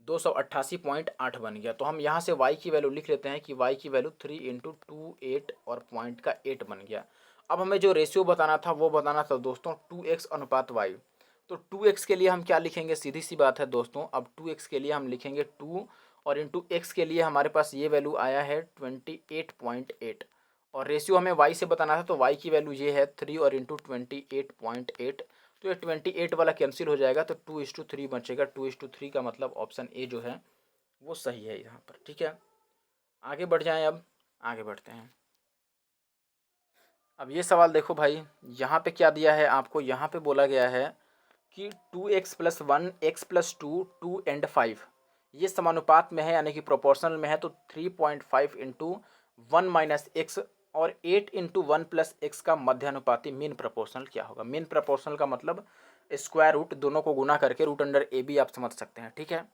288.8 बन गया। तो हम यहाँ से y की वैल्यू लिख लेते हैं कि y की वैल्यू 3 इंटू 2 8 और पॉइंट का 8 बन गया। अब हमें जो रेशियो बताना था वो बताना था दोस्तों 2x अनुपात y। तो 2x के लिए हम क्या लिखेंगे, सीधी सी बात है दोस्तों। अब 2x के लिए हम लिखेंगे 2, और इंटू x के लिए हमारे पास ये वैल्यू आया है 28.8, और रेशियो हमें वाई से बताना था, तो वाई की वैल्यू ये है 3 और इंटू 28.8, तो ये 28 वाला कैंसिल हो जाएगा, तो 2:3 बचेगा। 2:3 का मतलब ऑप्शन ए जो है वो सही है यहाँ पर। ठीक है, आगे बढ़ जाएं, अब आगे बढ़ते हैं। अब ये सवाल देखो भाई, यहाँ पे क्या दिया है आपको, यहाँ पे बोला गया है कि 2x+1 x+2 2 एंड 5 ये समानुपात में है, यानी कि प्रोपोर्शनल में है, तो 3.5 इंटू 1 माइनस एक्स और 8 इंटू 1 प्लस एक्स का मध्यानुपाती मीन प्रोपोर्शनल क्या होगा। मीन प्रोपोर्शनल का मतलब स्क्वायर रूट दोनों को गुना करके रूट अंडर ए बी आप समझ सकते हैं। ठीक है,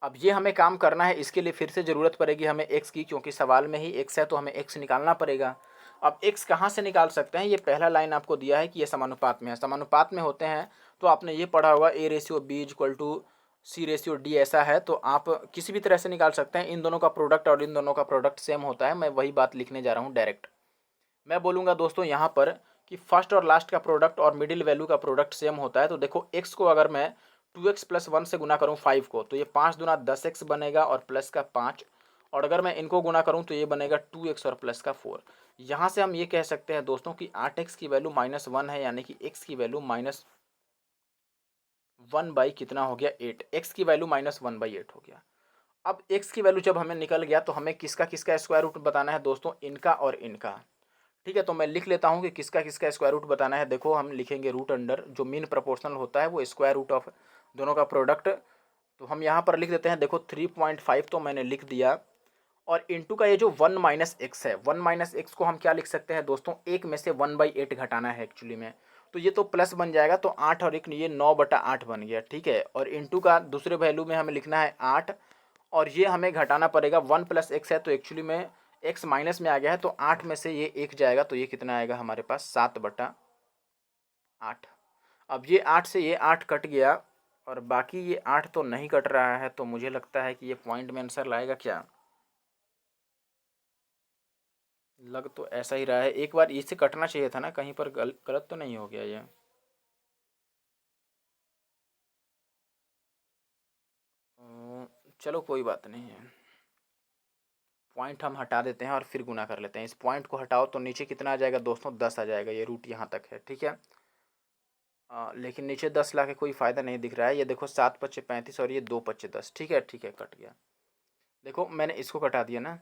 अब ये हमें काम करना है, इसके लिए फिर से ज़रूरत पड़ेगी हमें एक्स की, क्योंकि सवाल में ही एक्स है तो हमें एक्स निकालना पड़ेगा। अब एक्स कहाँ से निकाल सकते हैं, ये पहला लाइन आपको दिया है कि ये समानुपात में है, समानुपात में होते हैं तो आपने ये पढ़ा होगा A/B=C/D, ऐसा है तो आप किसी भी तरह से निकाल सकते हैं। इन दोनों का प्रोडक्ट और इन दोनों का प्रोडक्ट सेम होता है, मैं वही बात लिखने जा रहा हूँ डायरेक्ट। मैं बोलूँगा दोस्तों यहाँ पर कि फर्स्ट और लास्ट का प्रोडक्ट और मिडिल वैल्यू का प्रोडक्ट सेम होता है, तो देखो एक्स को अगर मैं 2x+1 से गुना करूँ 5 को, तो ये 5 दूना 10x बनेगा और प्लस का 5, और अगर मैं इनको गुना करूँ तो ये बनेगा 2x और प्लस का 4। यहाँ से हम ये कह सकते हैं दोस्तों कि 8x की वैल्यू -1 है, यानी कि x की वैल्यू -1 कितना हो गया 8, x की वैल्यू -1/8 हो गया। अब x की वैल्यू जब हमें निकल गया तो हमें किसका किसका स्क्वायर रूट बताना है दोस्तों, इनका और इनका। ठीक है, तो मैं लिख लेता हूँ कि किसका किसका स्क्वायर रूट बताना है। देखो हम लिखेंगे रूट अंडर, जो मीन प्रोपोर्शनल होता है वो स्क्वायर रूट ऑफ दोनों का प्रोडक्ट, तो हम यहाँ पर लिख देते हैं। देखो 3.5 तो मैंने लिख दिया, और इंटू का ये जो 1 माइनस एक्स है, 1 माइनस एक्स को हम क्या लिख सकते हैं दोस्तों, एक में से 1/8 घटाना है एक्चुअली में, तो ये तो प्लस बन जाएगा, तो 8 और 1 ये 9/8 बन गया। ठीक है, और इंटू का दूसरे वैल्यू में हमें लिखना है 8, और ये हमें घटाना पड़ेगा, 1 प्लस एक्स है तो एक्चुअली में एक्स माइनस में आ गया है, तो 8 में से ये 1 जाएगा, तो ये कितना आएगा हमारे पास 7/8। अब ये 8 से ये 8 कट गया, और बाकी ये 8 तो नहीं कट रहा है, तो मुझे लगता है कि ये पॉइंट में आंसर लाएगा क्या, लग तो ऐसा ही रहा है। एक बार इससे कटना चाहिए था ना, कहीं पर गलत तो नहीं हो गया ये। चलो कोई बात नहीं है, पॉइंट हम हटा देते हैं और फिर गुना कर लेते हैं। इस पॉइंट को हटाओ तो नीचे कितना आ जाएगा दोस्तों, 10 आ जाएगा, ये रूट यहाँ तक है। ठीक है, लेकिन नीचे 10 ला के कोई फ़ायदा नहीं दिख रहा है। ये देखो 7×5 = 35 और ये 2×5 = 10। ठीक है ठीक है, कट गया। देखो मैंने इसको कटा दिया ना,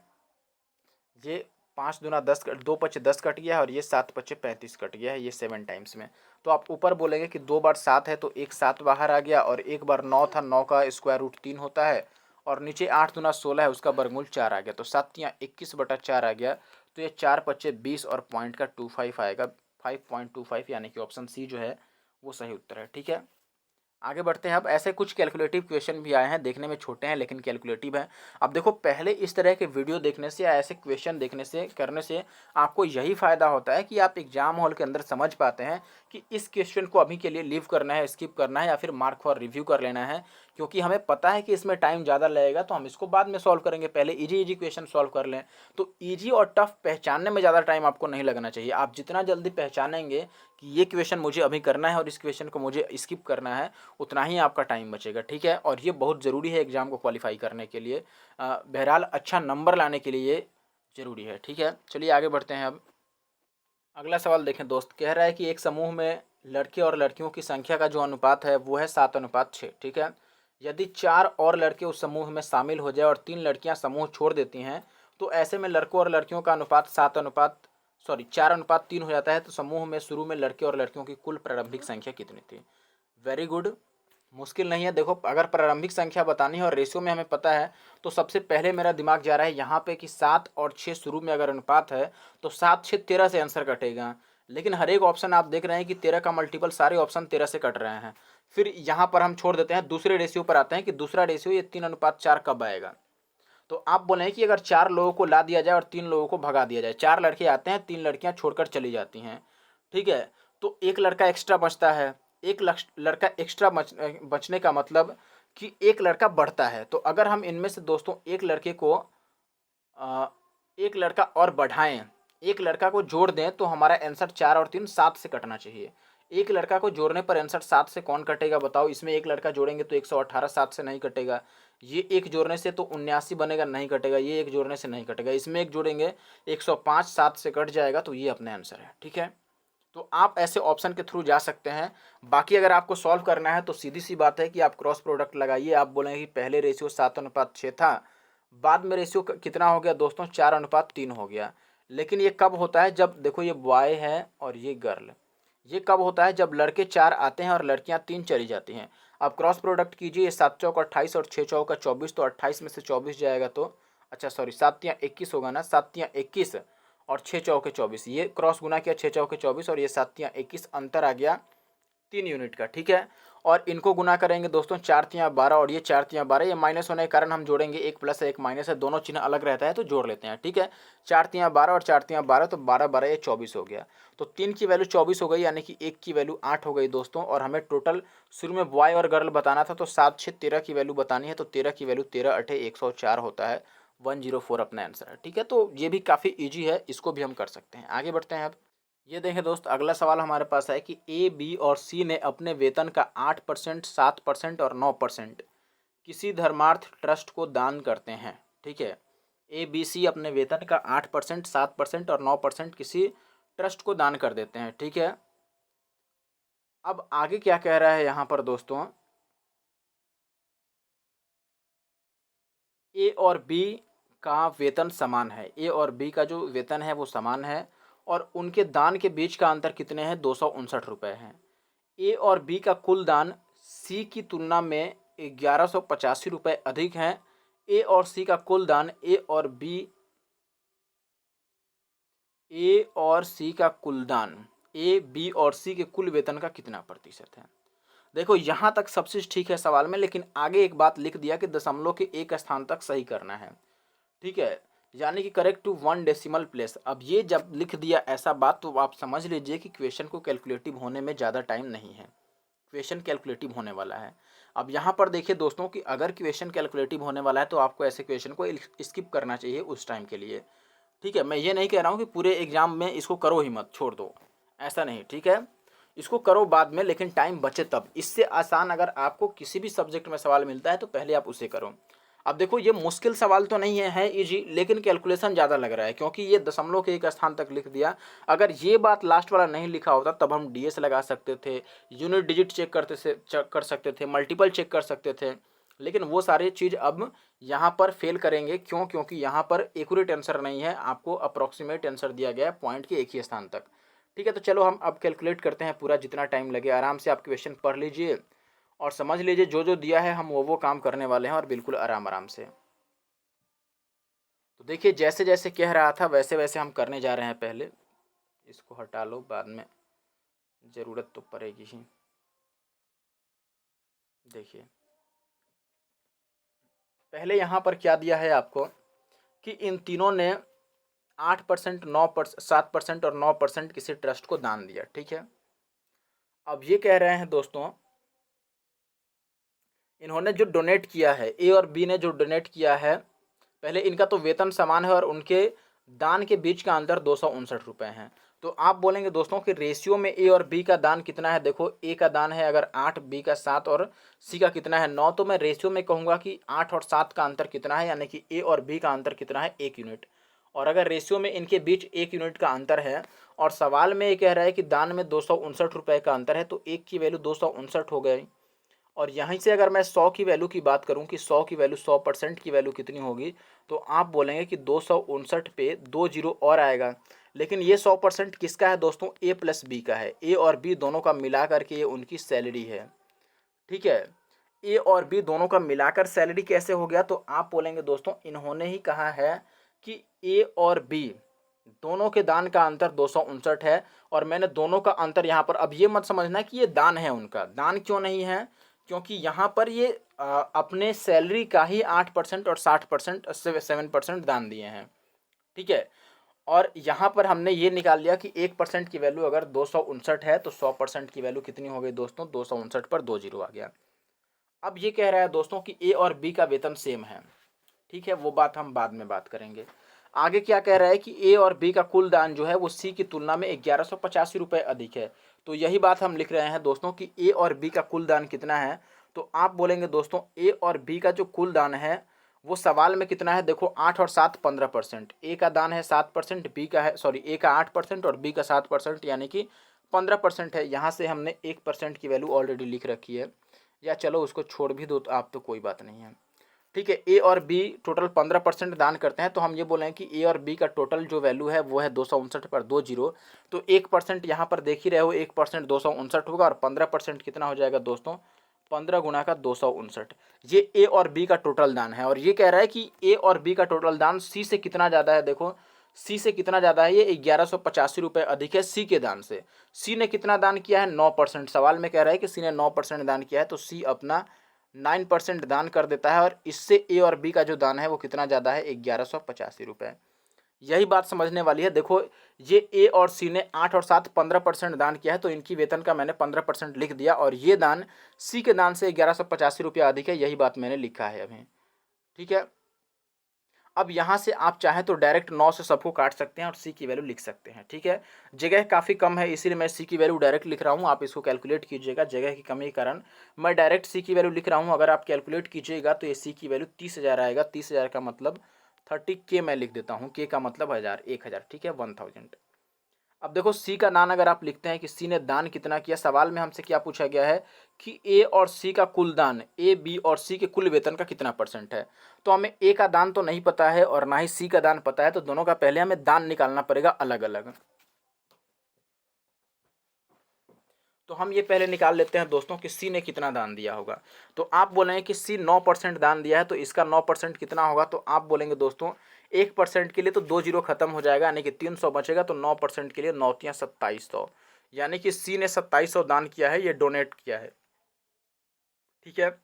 ये 5 दूना 10, 2×5 = 10 कट गया है, और ये 7×5 = 35 कट गया है, ये 7 टाइम्स में। तो आप ऊपर बोलेंगे कि 2 बार 7 है तो एक 7 बाहर आ गया, और एक बार 9 था, 9 का स्क्वायर रूट 3 होता है, और नीचे 8 दूना 16 है, उसका वर्गमूल 4 आ गया, तो 7×3 = 21/4 आ गया। तो ये 4×5 = 20 और पॉइंट का 25 आएगा, 5.25, यानी कि ऑप्शन सी जो है वो सही उत्तर है। ठीक है, आगे बढ़ते हैं। अब ऐसे कुछ कैलकुलेटिव क्वेश्चन भी आए हैं, देखने में छोटे हैं लेकिन कैलकुलेटिव हैं। अब देखो पहले इस तरह के वीडियो देखने से या ऐसे क्वेश्चन देखने से करने से आपको यही फ़ायदा होता है कि आप एग्जाम हॉल के अंदर समझ पाते हैं कि इस क्वेश्चन को अभी के लिए लीव करना है, स्किप करना है, या फिर मार्क फॉर रिव्यू कर लेना है, क्योंकि हमें पता है कि इसमें टाइम ज़्यादा लगेगा, तो हम इसको बाद में सॉल्व करेंगे, पहले इजी इजी क्वेश्चन सॉल्व कर लें। तो ईजी और टफ पहचानने में ज़्यादा टाइम आपको नहीं लगना चाहिए। आप जितना जल्दी पहचानेंगे कि ये क्वेश्चन मुझे अभी करना है और इस क्वेश्चन को मुझे स्किप करना है, उतना ही आपका टाइम बचेगा। ठीक है, और ये बहुत ज़रूरी है एग्ज़ाम को क्वालिफाई करने के लिए, बहरहाल अच्छा नंबर लाने के लिए ये ज़रूरी है। ठीक है, चलिए आगे बढ़ते हैं। अब अगला सवाल देखें दोस्त, कह रहा है कि एक समूह में लड़के और लड़कियों की संख्या का जो अनुपात है वो है 7:6। ठीक है, यदि 4 और लड़के उस समूह में शामिल हो जाए और 3 लड़कियां समूह छोड़ देती हैं, तो ऐसे में लड़कों और लड़कियों का अनुपात 4:3 हो जाता है, तो समूह में शुरू में लड़के और लड़कियों की कुल प्रारंभिक संख्या कितनी थी। वेरी गुड, मुश्किल नहीं है। देखो अगर प्रारंभिक संख्या बतानी है और रेशियो में हमें पता है, तो सबसे पहले मेरा दिमाग जा रहा है यहाँ पे कि 7 और 6 शुरू में अगर अनुपात है तो 7×6 = 13 से आंसर कटेगा। लेकिन हर एक ऑप्शन आप देख रहे हैं कि 13 का मल्टीपल सारे ऑप्शन 13 से कट रहे हैं। फिर यहाँ पर हम छोड़ देते हैं, दूसरे रेशियो पर आते हैं कि दूसरा रेशियो ये 3:4 कब आएगा। तो आप बोले कि अगर 4 लोगों को ला दिया जाए और 3 लोगों को भगा दिया जाए, 4 लड़के आते हैं, 3 लड़कियां छोड़कर चली जाती हैं। ठीक है, तो एक लड़का एक्स्ट्रा बचता है, एक लड़का एक्स्ट्रा बचने का मतलब कि एक लड़का बढ़ता है। तो अगर हम इनमें से दोस्तों एक लड़के को एक लड़का और बढ़ाएं, एक लड़का को जोड़ दें, तो हमारा आंसर 4 और 3 7 से कटना चाहिए। एक लड़का को जोड़ने पर आंसर 7 से कौन कटेगा बताओ। इसमें एक लड़का जोड़ेंगे तो 118 7 से नहीं कटेगा। ये एक जोड़ने से तो 79 बनेगा, नहीं कटेगा, ये एक जोड़ने से नहीं कटेगा, इसमें एक जोड़ेंगे 105 7 से कट जाएगा, तो ये अपने आंसर है। ठीक है, तो आप ऐसे ऑप्शन के थ्रू जा सकते हैं। बाकी अगर आपको सॉल्व करना है तो सीधी सी बात है कि आप क्रॉस प्रोडक्ट लगाइए। आप बोलेंगे कि पहले रेशियो 7:6 था, बाद में रेशियो कितना हो गया दोस्तों, 4:3 हो गया। लेकिन ये कब होता है, जब देखो ये बॉय है और ये गर्ल, ये कब होता है, जब लड़के 4 आते हैं और लड़कियां 3 चली जाती हैं। आप क्रॉस प्रोडक्ट कीजिए, 7 चौक 28 और 6 चौक 24, तो 28 में से 24 जाएगा तो, अच्छा सॉरी 7 या 21 होगा ना, 7 या 21 और 6 चौके 24, ये क्रॉस गुना किया 6 चौके 24 और ये 7 या 21, अंतर आ गया 3 यूनिट का। ठीक है, और इनको गुना करेंगे दोस्तों 4 या 12 और ये 4 या 12, ये माइनस होने के कारण हम जोड़ेंगे, एक प्लस है एक माइनस है, दोनों चिन्ह अलग रहता है तो जोड़ लेते हैं। ठीक है, 4 या 12 और 4 या 12, तो 12 12 ये 24 हो गया, तो 3 की वैल्यू 24 हो गई, यानी कि 1 की वैल्यू 8 हो गई दोस्तों। और हमें टोटल शुरू में बॉय और गर्ल बताना था, तो 7 6 13 की वैल्यू बतानी है, तो 13 की वैल्यू 13 8 104 होता है, 104 अपना आंसर है। ठीक है, तो ये भी काफ़ी ईजी है, इसको भी हम कर सकते हैं। आगे बढ़ते हैं अब। ये देखें दोस्त, अगला सवाल हमारे पास है कि ए, बी और सी ने अपने वेतन का 8%, 7% और 9% किसी धर्मार्थ ट्रस्ट को दान करते हैं। ठीक है, ए बी सी अपने वेतन का 8%, 7% और 9% किसी ट्रस्ट को दान कर देते हैं। ठीक है, अब आगे क्या कह रहा है यहाँ पर दोस्तों, ए और बी का वेतन समान है, ए और बी का जो वेतन है वो समान है, और उनके दान के बीच का अंतर कितने हैं, 259 रुपये हैं। ए और बी का कुल दान सी की तुलना में 1185 रुपये अधिक हैं। ए और सी का कुल दान ए बी और सी के कुल वेतन का कितना प्रतिशत है। देखो यहाँ तक सब चीज़ ठीक है सवाल में, लेकिन आगे एक बात लिख दिया कि दशमलव के एक स्थान तक सही करना है। ठीक है, यानी कि करेक्ट टू 1 डेसिमल प्लेस। अब ये जब लिख दिया ऐसा बात, तो आप समझ लीजिए कि क्वेश्चन को कैलकुलेटिव होने में ज़्यादा टाइम नहीं है, क्वेश्चन कैलकुलेटिव होने वाला है। अब यहाँ पर देखिए दोस्तों कि अगर क्वेश्चन कैलकुलेटिव होने वाला है तो आपको ऐसे क्वेश्चन को स्किप करना चाहिए उस टाइम के लिए। ठीक है, मैं ये नहीं कह रहा हूँ कि पूरे एग्जाम में इसको करो ही मत, छोड़ दो, ऐसा नहीं। ठीक है, इसको करो बाद में, लेकिन टाइम बचे तब। इससे आसान अगर आपको किसी भी सब्जेक्ट में सवाल मिलता है तो पहले आप उसे करो। अब देखो ये मुश्किल सवाल तो नहीं है इजी, लेकिन कैलकुलेशन ज़्यादा लग रहा है, क्योंकि ये दशमलव के एक स्थान तक लिख दिया। अगर ये बात लास्ट वाला नहीं लिखा होता तब हम डीएस लगा सकते थे, यूनिट डिजिट चेक कर सकते थे, मल्टीपल चेक कर सकते थे, लेकिन वो सारी चीज़ अब यहाँ पर फेल करेंगे। क्यों? क्योंकि यहाँ पर एक्यूरेट आंसर नहीं है, आपको अप्रॉक्सीमेट आंसर दिया गया है पॉइंट के एक ही स्थान तक। ठीक है, तो चलो हम अब कैलकुलेट करते हैं पूरा, जितना टाइम लगे। आराम से आप क्वेश्चन पढ़ लीजिए और समझ लीजिए जो जो दिया है हम वो काम करने वाले हैं, और बिल्कुल आराम आराम से। तो देखिए जैसे जैसे कह रहा था वैसे वैसे हम करने जा रहे हैं। पहले इसको हटा लो, बाद में ज़रूरत तो पड़ेगी ही। देखिए पहले यहाँ पर क्या दिया है आपको कि इन तीनों ने 8%, 9%, 7% और 9% किसी ट्रस्ट को दान दिया। ठीक है, अब ये कह रहे हैं दोस्तों, इन्होंने जो डोनेट किया है, ए और बी ने जो डोनेट किया है, पहले इनका तो वेतन समान है और उनके दान के बीच का अंतर 259 रुपये हैं। तो आप बोलेंगे दोस्तों कि रेशियो में ए और बी का दान कितना है। देखो ए का दान है अगर 8, बी का 7 और सी का कितना है 9, तो मैं रेशियो में कहूँगा कि 8 और 7 का अंतर कितना है, यानी कि ए और बी का अंतर कितना है, 1 यूनिट। और अगर रेशियो में इनके बीच 1 यूनिट का अंतर है और सवाल में ये कह रहा है कि दान में 259 रुपये का अंतर है, तो 1 की वैल्यू 259 हो गई। और यहीं से अगर मैं 100 की वैल्यू की बात करूं कि 100 की वैल्यू 100% की वैल्यू कितनी होगी, तो आप बोलेंगे कि 259 पे 2 जीरो और आएगा। लेकिन ये 100% किसका है दोस्तों, ए प्लस बी का है। ए और बी दोनों का मिला करके ये उनकी सैलरी है। ठीक है, ए और बी दोनों का मिलाकर सैलरी कैसे हो गया, तो आप बोलेंगे दोस्तों इन्होंने ही कहा है कि ए और बी दोनों के दान का अंतर 259 है, और मैंने दोनों का अंतर यहाँ पर, अब ये मत समझना कि ये दान है उनका, दान क्यों नहीं है, क्योंकि यहाँ पर ये अपने सैलरी का ही 8% और 60% 7% दान दिए हैं। ठीक है, और यहाँ पर हमने ये निकाल लिया कि 1% की वैल्यू अगर 259 है तो 100% की वैल्यू कितनी हो गई दोस्तों, 259 पर 2 जीरो आ गया। अब ये कह रहा है दोस्तों कि ए और बी का वेतन सेम है। ठीक है, वो बात हम बाद में बात करेंगे। आगे क्या कह रहा है कि ए और बी का कुल दान जो है वो सी की तुलना में 1185 रुपये अधिक है। तो यही बात हम लिख रहे हैं दोस्तों कि ए और बी का कुल दान कितना है, तो आप बोलेंगे दोस्तों ए और बी का जो कुल दान है वो सवाल में कितना है, देखो 8 और 7 15%, ए का दान है 7%, बी का है सॉरी ए का 8% और बी का 7%, यानी कि 15% है। यहाँ से हमने 1% की वैल्यू ऑलरेडी लिख रखी है, या चलो उसको छोड़ भी दो तो आप तो कोई बात नहीं है। ठीक है, ए और बी टोटल 15% दान करते हैं, तो हम ये बोले हैं कि ए और बी का टोटल जो वैल्यू है वो है 259 पर 2 जीरो, तो 1% यहाँ पर देख ही रहे हो, 1% 259 होगा और 15% कितना हो जाएगा दोस्तों, 15 गुना का 259। ये ए और बी का टोटल दान है, और ये कह रहा है कि ए और बी का टोटल दान सी से कितना ज़्यादा है। देखो सी से कितना ज़्यादा है, ये 1185 रुपये अधिक है सी के दान से। सी ने कितना दान किया है, 9%। सवाल में कह रहा है कि सी ने 9% दान किया है, तो सी अपना 9% दान कर देता है, और इससे ए और बी का जो दान है वो कितना ज़्यादा है, 1185 रुपये। यही बात समझने वाली है। देखो ये ए और सी ने 8 और 7 15% दान किया है, तो इनकी वेतन का मैंने 15% लिख दिया, और ये दान सी के दान से 1185 रुपये अधिक है, यही बात मैंने लिखा है अभी। ठीक है, अब यहाँ से आप चाहें तो डायरेक्ट 9 से सबको काट सकते हैं और सी की वैल्यू लिख सकते हैं। ठीक है, जगह काफ़ी कम है इसीलिए मैं सी की वैल्यू डायरेक्ट लिख रहा हूँ, आप इसको कैलकुलेट कीजिएगा, जगह की कमी के कारण मैं डायरेक्ट सी की वैल्यू लिख रहा हूँ। अगर आप कैलकुलेट कीजिएगा तो ये सी की वैल्यू 30,000 आएगा। 30,000 का मतलब 30K मैं लिख देता हूँ, के का मतलब 1000, 1000। ठीक है, 1000। अब देखो सी का दान अगर आप लिखते हैं कि सी ने दान कितना किया, सवाल में हमसे क्या पूछा गया है कि ए और सी का कुल दान, ए बी और सी के कुल वेतन का कितना परसेंट है। तो हमें ए का दान तो नहीं पता है और ना ही सी का दान पता है, तो दोनों का पहले हमें दान निकालना पड़ेगा अलग अलग। तो हम ये पहले निकाल लेते हैं दोस्तों कि सी ने कितना दान दिया होगा। तो आप बोलेंगे कि सी 9% दान दिया है, तो इसका 9% कितना होगा, तो आप बोलेंगे दोस्तों 1% के लिए तो 2 जीरो खत्म हो जाएगा, यानी कि 300 बचेगा, तो 9% के लिए 9×3 = 2700, यानी कि सी ने 2700 दान किया है, ये डोनेट किया है। ठीक है,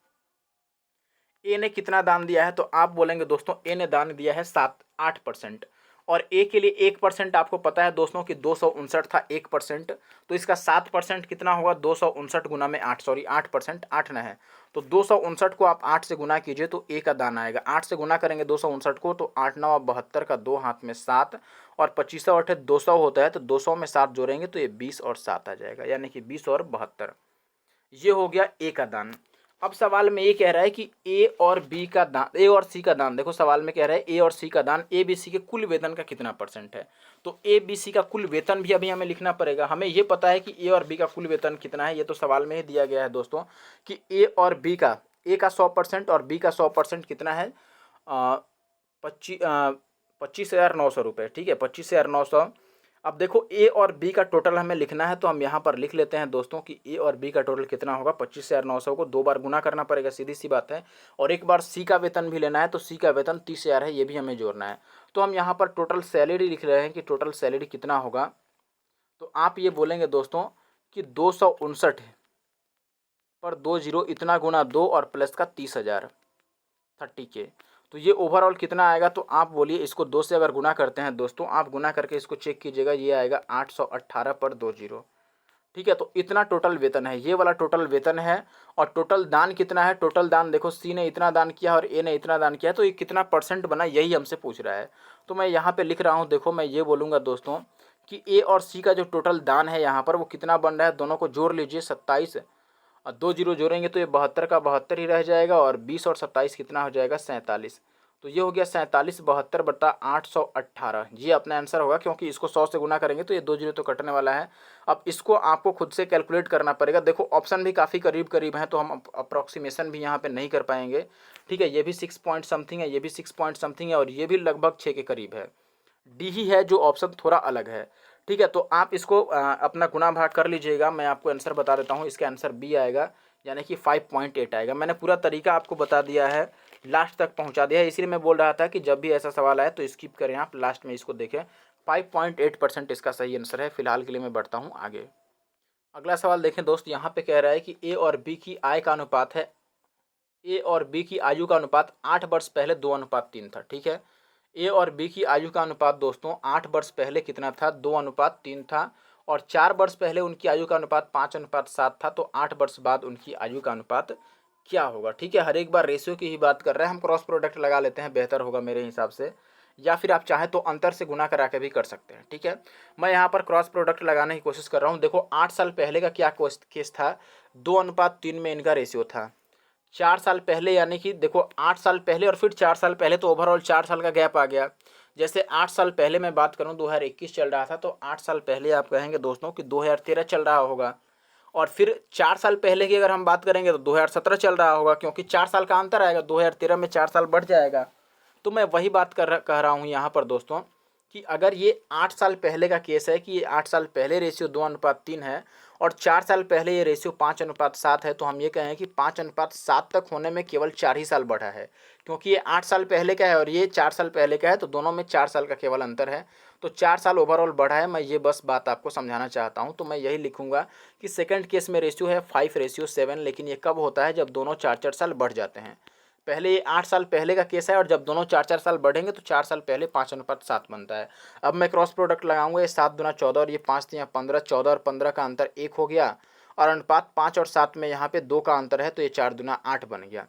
ए ने कितना दान दिया है, तो आप बोलेंगे दोस्तों ए ने दान दिया है 8%, और ए के लिए 1% आपको पता है दोस्तों कि 259 था 1%, तो इसका 7% कितना होगा, 259 गुना में 8, सॉरी 8%, 8 न है, तो 259 को आप 8 से गुना कीजिए तो ए का दान आएगा। 8 से गुना करेंगे 259 को, तो 8 9 72 का 2 हाथ में 7, और 25 8 200 होता है, तो 200 में 7 जोड़ेंगे तो ये 20 और 7 आ जाएगा, यानी कि 20 और 72। ये हो गया ए का दान। अब सवाल में ये कह रहा है कि ए और बी का दान, ए और सी का दान, देखो सवाल में कह रहा है ए और सी का दान, ए बी सी के कुल वेतन का कितना परसेंट है। तो ए बी सी का कुल वेतन भी अभी हमें लिखना पड़ेगा। हमें ये पता है कि ए और बी का कुल वेतन कितना है, ये तो सवाल में ही दिया गया है दोस्तों कि ए और बी का, ए का 100% और बी का 100% कितना है, 25,900 रुपये। ठीक है, 25,900। अब देखो ए और बी का टोटल हमें लिखना है, तो हम यहाँ पर लिख लेते हैं दोस्तों कि ए और बी का टोटल कितना होगा, 25,900 को 2 बार गुना करना पड़ेगा, सीधी सी बात है, और एक बार सी का वेतन भी लेना है, तो सी का वेतन 30,000 है, ये भी हमें जोड़ना है। तो हम यहाँ पर टोटल सैलरी लिख रहे हैं कि टोटल सैलरी कितना होगा, तो आप ये बोलेंगे दोस्तों कि 259 पर 2 जीरो, इतना गुना 2 और प्लस का 30,000, 30K। तो ये ओवरऑल कितना आएगा, तो आप बोलिए, इसको 2 से अगर गुना करते हैं दोस्तों, आप गुना करके इसको चेक कीजिएगा, ये आएगा 818 पर 2 जीरो। ठीक है, तो इतना टोटल वेतन है, ये वाला टोटल वेतन है। और टोटल दान कितना है, टोटल दान देखो सी ने इतना दान किया और ए ने इतना दान किया, तो ये कितना परसेंट बना, यही हमसे पूछ रहा है। तो मैं यहाँ पे लिख रहा हूँ, देखो मैं ये बोलूँगा दोस्तों कि ए और सी का जो टोटल दान है यहाँ पर वो कितना बन रहा है, दोनों को जोड़ लीजिए, 27 और 2 जीरो जोड़ेंगे तो ये 72 का 72 ही रह जाएगा, और 20 और 27 कितना हो जाएगा, 47। तो ये हो गया 47 72 बटा 818, ये अपना आंसर होगा, क्योंकि इसको 100 से गुना करेंगे तो ये 2 जीरो तो कटने वाला है। अब इसको आपको खुद से कैलकुलेट करना पड़ेगा। देखो ऑप्शन भी काफ़ी करीब करीब हैं, तो हम अप्रॉक्सीमेशन भी यहाँ पे नहीं कर पाएंगे। ठीक है, ये भी 6 पॉइंट समथिंग है, ये भी 6 पॉइंट समथिंग है, और ये भी लगभग 6 के करीब है। डी ही है जो ऑप्शन थोड़ा अलग है। ठीक है, तो आप इसको अपना गुना भाग कर लीजिएगा। मैं आपको आंसर बता देता हूँ, इसका आंसर बी आएगा, यानी कि 5.8 आएगा। मैंने पूरा तरीका आपको बता दिया है, लास्ट तक पहुँचा दिया है, इसीलिए मैं बोल रहा था कि जब भी ऐसा सवाल आए तो स्किप करें, आप लास्ट में इसको देखें। 5.8% इसका सही आंसर है। फिलहाल के लिए मैं बढ़ता हूँ आगे। अगला सवाल देखें दोस्त, यहाँ पे कह रहा है कि ए और बी की आय का अनुपात है, ए और बी की आयु का अनुपात 8 वर्ष पहले 2:3 था। ठीक है, ए और बी की आयु का अनुपात दोस्तों 8 वर्ष पहले कितना था, 2:3 था, और 4 वर्ष पहले उनकी आयु का अनुपात 5:7 था। तो 8 वर्ष बाद उनकी आयु का अनुपात क्या होगा। ठीक है, हर एक बार रेशियो की ही बात कर रहे हैं हम, क्रॉस प्रोडक्ट लगा लेते हैं, बेहतर होगा मेरे हिसाब से, या फिर आप चाहें तो अंतर से गुना करा के भी कर सकते हैं। ठीक है, मैं यहाँ पर क्रॉस प्रोडक्ट लगाने की कोशिश कर रहा हूँ। देखो 8 साल पहले का क्या केस था, 2:3 में इनका रेशियो था, 4 साल पहले यानी कि देखो 8 साल पहले और फिर 4 साल पहले, तो ओवरऑल 4 साल का गैप आ गया। जैसे 8 साल पहले मैं बात करूं 2021 चल रहा था, तो 8 साल पहले आप कहेंगे दोस्तों कि 2013 चल रहा होगा। और फिर 4 साल पहले की अगर हम बात करेंगे तो 2017 चल रहा होगा, क्योंकि 4 साल का अंतर आएगा, 2013 में 4 साल बढ़ जाएगा। तो मैं वही बात कह रहा हूँ यहाँ पर दोस्तों कि अगर ये 8 साल पहले का केस है कि ये 8 साल पहले रेशियो 2:3 है और 4 साल पहले ये रेशियो 5:7 है, तो हम ये कहें कि 5:7 तक होने में केवल 4 ही साल बढ़ा है, क्योंकि ये 8 साल पहले का है और ये 4 साल पहले का है, तो दोनों में 4 साल का केवल अंतर है। तो 4 साल ओवरऑल बढ़ा है। मैं ये बस बात आपको समझाना चाहता हूँ। तो मैं यही लिखूंगा कि सेकंड केस में रेशियो है 5:7, लेकिन ये कब होता है? जब दोनों 4-4 साल बढ़ जाते हैं। पहले ये 8 साल पहले का केस है और जब दोनों 4-4 साल बढ़ेंगे तो 4 साल पहले 5:7 बनता है। अब मैं क्रॉस प्रोडक्ट लगाऊंगा, ये 7 दूना 14 और ये 5 तिया 15, 14 और 15 का अंतर 1 हो गया और अनुपात 5 और 7 में यहाँ पे 2 का अंतर है, तो ये 4 दूना 8 बन गया।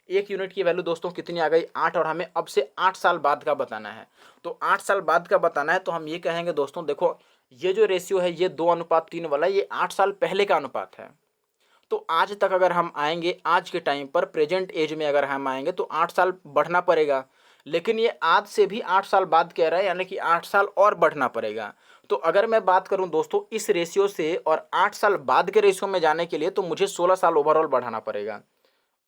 एक यूनिट की वैल्यू दोस्तों कितनी आ गई? 8। और हमें अब से 8 साल बाद का बताना है। तो 8 साल बाद का बताना है तो हम ये कहेंगे दोस्तों, देखो ये जो रेशियो है ये 2:3 वाला, ये 8 साल पहले का अनुपात है। तो आज तक अगर हम आएंगे, आज के टाइम पर प्रेजेंट एज में अगर हम आएंगे तो 8 साल बढ़ना पड़ेगा। लेकिन ये आज से भी 8 साल बाद कह रहा है, यानी कि 8 साल और बढ़ना पड़ेगा। तो अगर मैं बात करूं दोस्तों इस रेशियो से और 8 साल बाद के रेशियो में जाने के लिए, तो मुझे 16 साल ओवरऑल बढ़ाना पड़ेगा।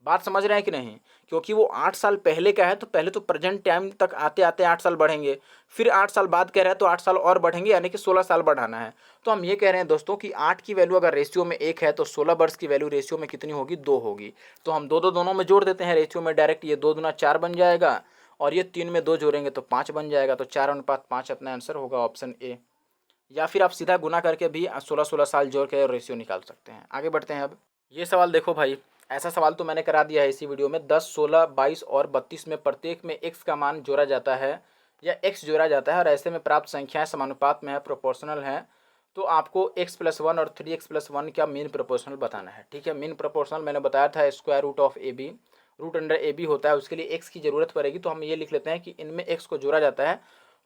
बात समझ रहे हैं कि नहीं? क्योंकि वो 8 साल पहले का है, तो पहले तो प्रेजेंट टाइम तक आते आते 8 साल बढ़ेंगे, फिर 8 साल बाद कह रहे हैं तो 8 साल और बढ़ेंगे, यानी कि 16 साल बढ़ाना है। तो हम ये कह रहे हैं दोस्तों कि 8 की वैल्यू अगर रेशियो में 1 है तो 16 वर्ष की वैल्यू रेशियो में कितनी होगी? 2 होगी। तो हम दो दो दोनों में जोड़ देते हैं रेशियो में डायरेक्ट, ये 2 दूना 4 बन जाएगा और ये 3 में 2 जोड़ेंगे तो 5 बन जाएगा। तो 4:5 अपना आंसर होगा ऑप्शन ए। या फिर आप सीधा गुना करके भी 16-16 साल जोड़ के रेशियो निकाल सकते हैं। आगे बढ़ते हैं। अब ये सवाल देखो भाई, ऐसा सवाल तो मैंने करा दिया है इसी वीडियो में। 10, 16, 22 और 32 में प्रत्येक में x का मान जोड़ा जाता है या x जोड़ा जाता है और ऐसे में प्राप्त संख्याएं समानुपात में है, प्रोपोर्शनल है। तो आपको x+1 और 3x+1 का मीन प्रोपोर्शनल बताना है। ठीक है, मीन प्रोपोर्शनल मैंने बताया था square root of A B, root under A B होता है, उसके लिए x की ज़रूरत पड़ेगी। तो हम ये लिख लेते हैं कि इनमें x को जोड़ा जाता है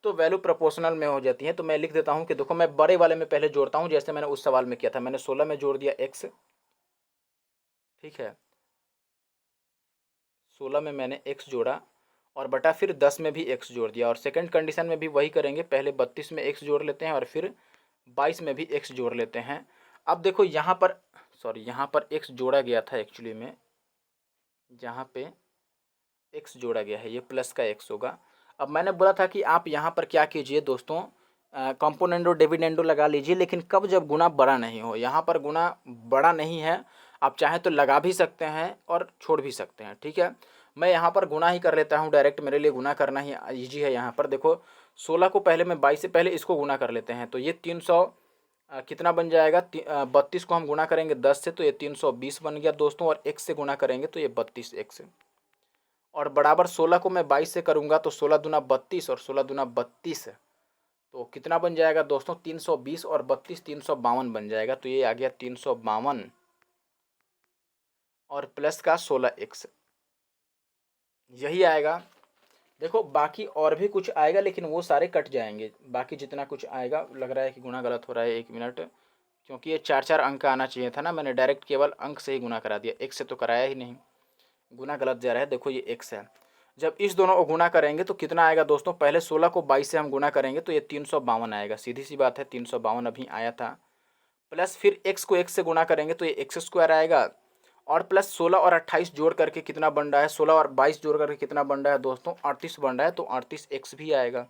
तो वैल्यू प्रोपोर्शनल में हो जाती है। तो मैं लिख देता हूँ कि देखो मैं बड़े वाले में पहले जोड़ता हूँ, जैसे मैंने उस सवाल में किया था। मैंने 16 में जोड़ दिया x, ठीक है, 16 में मैंने x जोड़ा और बटा फिर 10 में भी x जोड़ दिया। और सेकंड कंडीशन में भी वही करेंगे, पहले 32 में x जोड़ लेते हैं और फिर 22 में भी x जोड़ लेते हैं। अब देखो यहाँ पर, सॉरी यहाँ पर x जोड़ा गया था एक्चुअली में, जहाँ पे x जोड़ा गया है ये प्लस का x होगा। अब मैंने बोला था कि आप यहाँ पर क्या कीजिए दोस्तों, कंपोनेंडो डिविडेंडो लगा लीजिए, लेकिन कब? जब गुना बड़ा नहीं हो। यहाँ पर गुना बड़ा नहीं है, आप चाहें तो लगा भी सकते हैं और छोड़ भी सकते हैं। ठीक है, मैं यहाँ पर गुना ही कर लेता हूँ डायरेक्ट, मेरे लिए गुना करना ही ईजी है। यहाँ पर देखो 16 को पहले मैं 22 से पहले इसको गुना कर लेते हैं, तो ये 300 कितना बन जाएगा? 32 को हम गुना करेंगे 10 से तो ये 320 बन गया दोस्तों, और x से गुना करेंगे तो ये 32x। और बराबर 16 को मैं 22 से करूँगा तो 16 दूना 32 और 16 दूना 32, तो कितना बन जाएगा दोस्तों? 320 और 32 352 बन जाएगा। तो ये आ गया 352 और प्लस का 16x, यही आएगा। देखो बाकी और भी कुछ आएगा लेकिन वो सारे कट जाएंगे। बाकी जितना कुछ आएगा, लग रहा है कि गुना गलत हो रहा है, 1 मिनट, क्योंकि ये 4-4 अंक का आना चाहिए था ना, मैंने डायरेक्ट केवल अंक से ही गुना करा दिया, x से तो कराया ही नहीं। गुना गलत जा रहा है, देखो ये x है। जब इस दोनों को गुना करेंगे तो कितना आएगा दोस्तों? पहले 16 को 22 से हम गुना करेंगे तो ये 352 आएगा, सीधी सी बात है, 352 अभी आया था। प्लस फिर x को x से गुना करेंगे तो ये एक्स स्क्वायर आएगा, और प्लस 16 और 28 जोड़ करके कितना बन रहा है? 16 और 22 जोड़ करके कितना बन रहा है दोस्तों? 38 बन रहा है, तो 38x भी आएगा।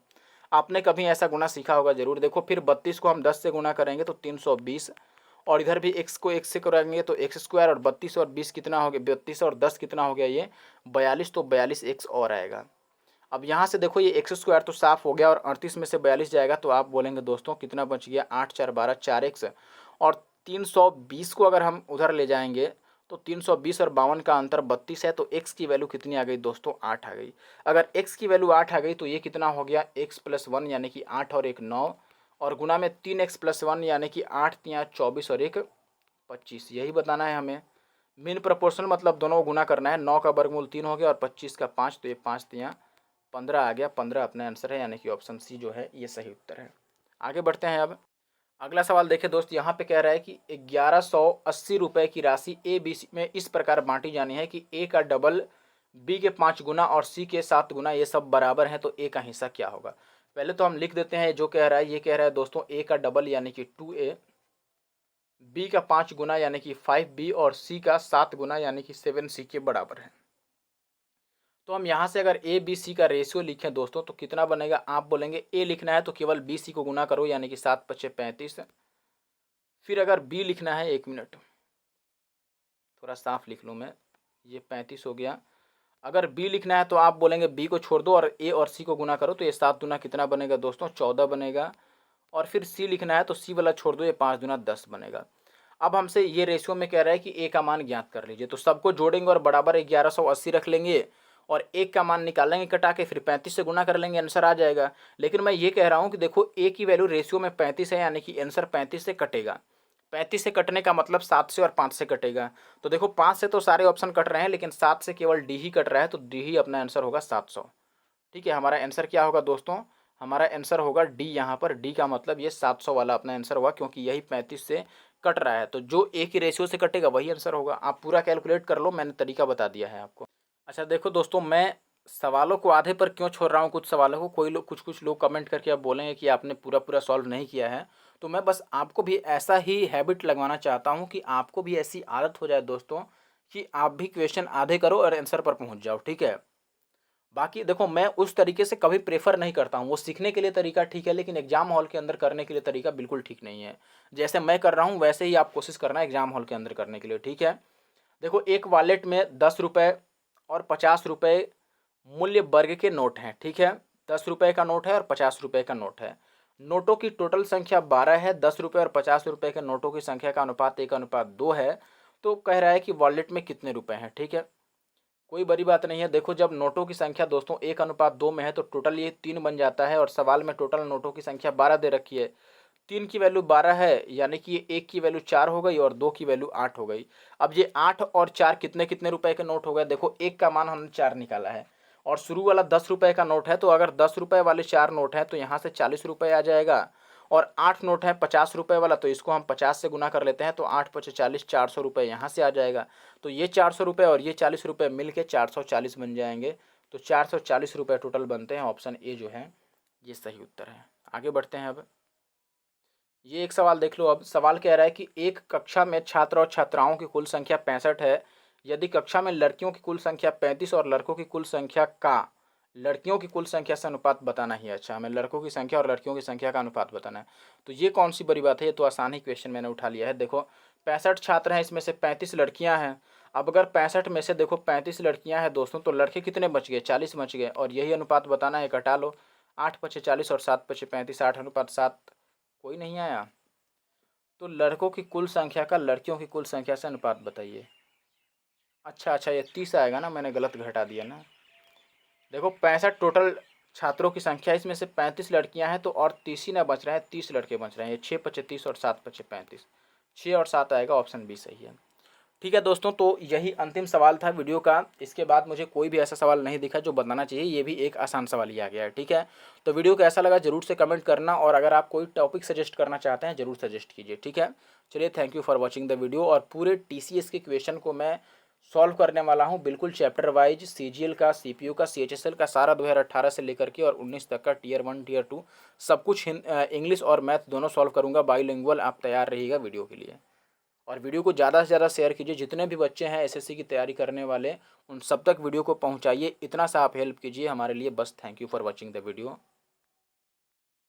आपने कभी ऐसा गुना सीखा होगा जरूर। देखो फिर 32 को हम 10 से गुना करेंगे तो 320, और इधर भी x को x से करेंगे तो एक्स स्क्वायर, और 32 और 20 कितना हो गया? 32 और 10 कितना हो गया? ये 42, तो 42x और आएगा। अब यहाँ से देखो ये एक्स स्क्वायर तो साफ हो गया और 38 में से 42 जाएगा तो आप बोलेंगे दोस्तों कितना बच गया? 8 4 12 4x, और 320 को अगर हम उधर ले जाएंगे तो 320 और 52 का अंतर 32 है, तो x की वैल्यू कितनी आ गई दोस्तों? 8 आ गई। अगर x की वैल्यू 8 आ गई तो ये कितना हो गया? x+1 यानी कि 8 और 1 9, और गुना में 3x+1 यानी कि 8 3 24 और 1 25, यही बताना है हमें। मीन प्रोपोर्शनल मतलब दोनों को गुना करना है। 9 का वर्गमूल 3 हो गया और 25 का 5, तो ये 5 3 15 आ गया। 15 अपना आंसर है, यानी कि ऑप्शन सी जो है ये सही उत्तर है। आगे बढ़ते हैं। अब अगला सवाल देखिए दोस्त, यहाँ पे कह रहा है कि 1180 रुपये की राशि ए बी सी में इस प्रकार बांटी जानी है कि ए का डबल बी के 5 गुना और सी के 7 गुना, ये सब बराबर हैं, तो ए का हिस्सा क्या होगा। पहले तो हम लिख देते हैं जो कह रहा है। ये कह रहा है दोस्तों ए का डबल यानी कि 2a, बी का 5 गुना यानी कि 5b और सी का 7 गुना यानी कि 7c के बराबर है। तो हम यहाँ से अगर ए बी सी का रेशियो लिखें दोस्तों तो कितना बनेगा। आप बोलेंगे ए लिखना है तो केवल बी सी को गुना करो यानी कि 7 पच्चे 35। फिर अगर बी लिखना है, 1 मिनट थोड़ा साफ लिख लूँ मैं, ये 35 हो गया। अगर बी लिखना है तो आप बोलेंगे बी को छोड़ दो और ए और सी को गुना करो, तो ये 7 दूना कितना बनेगा दोस्तों, 14 बनेगा। और फिर सी लिखना है तो सी वाला छोड़ दो, ये 5 दूना 10 बनेगा। अब हमसे ये रेशियो में कह रहा है कि ए का मान ज्ञात कर लीजिए, तो सबको जोड़ेंगे और बराबर 1180 रख लेंगे और एक का मान निकालेंगे कटा के, फिर 35 से गुना कर लेंगे, आंसर आ जाएगा। लेकिन मैं ये कह रहा हूँ कि देखो ए की वैल्यू रेशियो में 35 है, यानी कि आंसर 35 से कटेगा। 35 से कटने का मतलब 7 से और 5 से कटेगा। तो देखो 5 से तो सारे ऑप्शन कट रहे हैं, लेकिन 7 से केवल डी ही कट रहा है, तो डी ही अपना आंसर होगा 700। ठीक है, हमारा आंसर क्या होगा दोस्तों, हमारा आंसर होगा डी। यहाँ पर डी का मतलब ये 700 वाला अपना आंसर होगा, क्योंकि यही 35 से कट रहा है, तो जो ए की रेशियो से कटेगा वही आंसर होगा। आप पूरा कैलकुलेट कर लो, मैंने तरीका बता दिया है आपको। अच्छा देखो दोस्तों, मैं सवालों को आधे पर क्यों छोड़ रहा हूँ, कुछ सवालों को कोई लोग कुछ लोग कमेंट करके आप बोलेंगे कि आपने पूरा पूरा सॉल्व नहीं किया है, तो मैं बस आपको भी ऐसा ही हैबिट लगवाना चाहता हूँ कि आपको भी ऐसी आदत हो जाए दोस्तों कि आप भी क्वेश्चन आधे करो और आंसर पर पहुँच जाओ। ठीक है, बाकी देखो मैं उस तरीके से कभी प्रेफर नहीं करता हूँ, वो सीखने के लिए तरीका ठीक है, लेकिन एग्जाम हॉल के अंदर करने के लिए तरीका बिल्कुल ठीक नहीं है। जैसे मैं कर रहा हूँ वैसे ही आप कोशिश करना एग्जाम हॉल के अंदर करने के लिए। ठीक है, देखो एक वॉलेट में 10 रुपये और 50 रुपये मूल्य वर्ग के नोट हैं। ठीक है, 10 रुपये का नोट है और 50 रुपये का नोट है। नोटों की टोटल संख्या 12 है। 10 रुपये और 50 रुपये के नोटों की संख्या का अनुपात 1:2 है। तो कह रहा है कि वॉलेट में कितने रुपए हैं। ठीक है, कोई बड़ी बात नहीं है। देखो जब नोटों की संख्या दोस्तों 1:2 में है तो टोटल ये 3 बन जाता है, और सवाल में टोटल नोटों की संख्या 12 दे रखी है। 3 की वैल्यू 12 है, यानी कि ये 1 की वैल्यू 4 हो गई और 2 की वैल्यू 8 हो गई। अब ये 8 और 4 कितने कितने रुपए के नोट हो गए। देखो एक का मान हमने 4 निकाला है और शुरू वाला 10 रुपये का नोट है, तो अगर 10 रुपये वाले 4 नोट हैं तो यहाँ से 40 रुपये आ जाएगा। और 8 नोट है 50 रुपये वाला, तो इसको हम 50 से गुना कर लेते हैं, तो 8 पचे 40, 400 रुपये यहाँ से आ जाएगा। तो ये 400 रुपये और ये 40 रुपये मिल के 440 बन जाएंगे। तो 440 रुपये टोटल बनते हैं। ऑप्शन ए जो है ये सही उत्तर है। आगे बढ़ते हैं। अब ये एक सवाल देख लो। अब सवाल कह रहा है कि एक कक्षा में छात्र और छात्राओं की कुल संख्या 65 है। यदि कक्षा में लड़कियों की कुल संख्या 35 और लड़कों की कुल संख्या का लड़कियों की कुल संख्या से अनुपात बताना ही है। अच्छा, हमें लड़कों की संख्या और लड़कियों की संख्या का अनुपात बताना है, तो ये कौन सी बड़ी बात है, ये तो आसान ही क्वेश्चन मैंने उठा लिया है। देखो 65 छात्र हैं, इसमें से 35 लड़कियां हैं। अब अगर 65 में से देखो 35 लड़कियां हैं दोस्तों, तो लड़के कितने बच गए, 40 बच गए, और यही अनुपात बताना है। घटा लो, 8 पचे 40 और 7 पचे 35, 8:7। कोई नहीं आया, तो लड़कों की कुल संख्या का लड़कियों की कुल संख्या से अनुपात बताइए। अच्छा अच्छा, ये 30 आएगा ना, मैंने गलत घटा दिया ना। देखो 65 टोटल छात्रों की संख्या, इसमें से 35 लड़कियां हैं, तो और 30 ही ना बच रहे हैं, 30 लड़के बच रहे हैं। ये 6 पचे 30 और 7 पचे 35, 6 और 7 आएगा, ऑप्शन बी सही है। ठीक है दोस्तों, तो यही अंतिम सवाल था वीडियो का। इसके बाद मुझे कोई भी ऐसा सवाल नहीं दिखा जो बताना चाहिए। ये भी एक आसान सवाल ही आ गया है। ठीक है, तो वीडियो कैसा लगा जरूर से कमेंट करना, और अगर आप कोई टॉपिक सजेस्ट करना चाहते हैं जरूर सजेस्ट कीजिए। ठीक है, चलिए, thank you for watching the video. और पूरे TCS के क्वेश्चन को मैं सॉल्व करने वाला हूँ बिल्कुल चैप्टर वाइज, CGL का, CPU का, CHSL का सारा 2018 से लेकर के और 19 तक का Tier 1 Tier 2 सब कुछ इंग्लिश और मैथ दोनों सॉल्व करूँगा बाईलिंगुअल। आप तैयार रहिएगा वीडियो के लिए, और वीडियो को ज़्यादा से ज़्यादा शेयर कीजिए। जितने भी बच्चे हैं SSC की तैयारी करने वाले, उन सब तक वीडियो को पहुंचाइए। इतना सा आप हेल्प कीजिए हमारे लिए बस। Thank you for watching the video.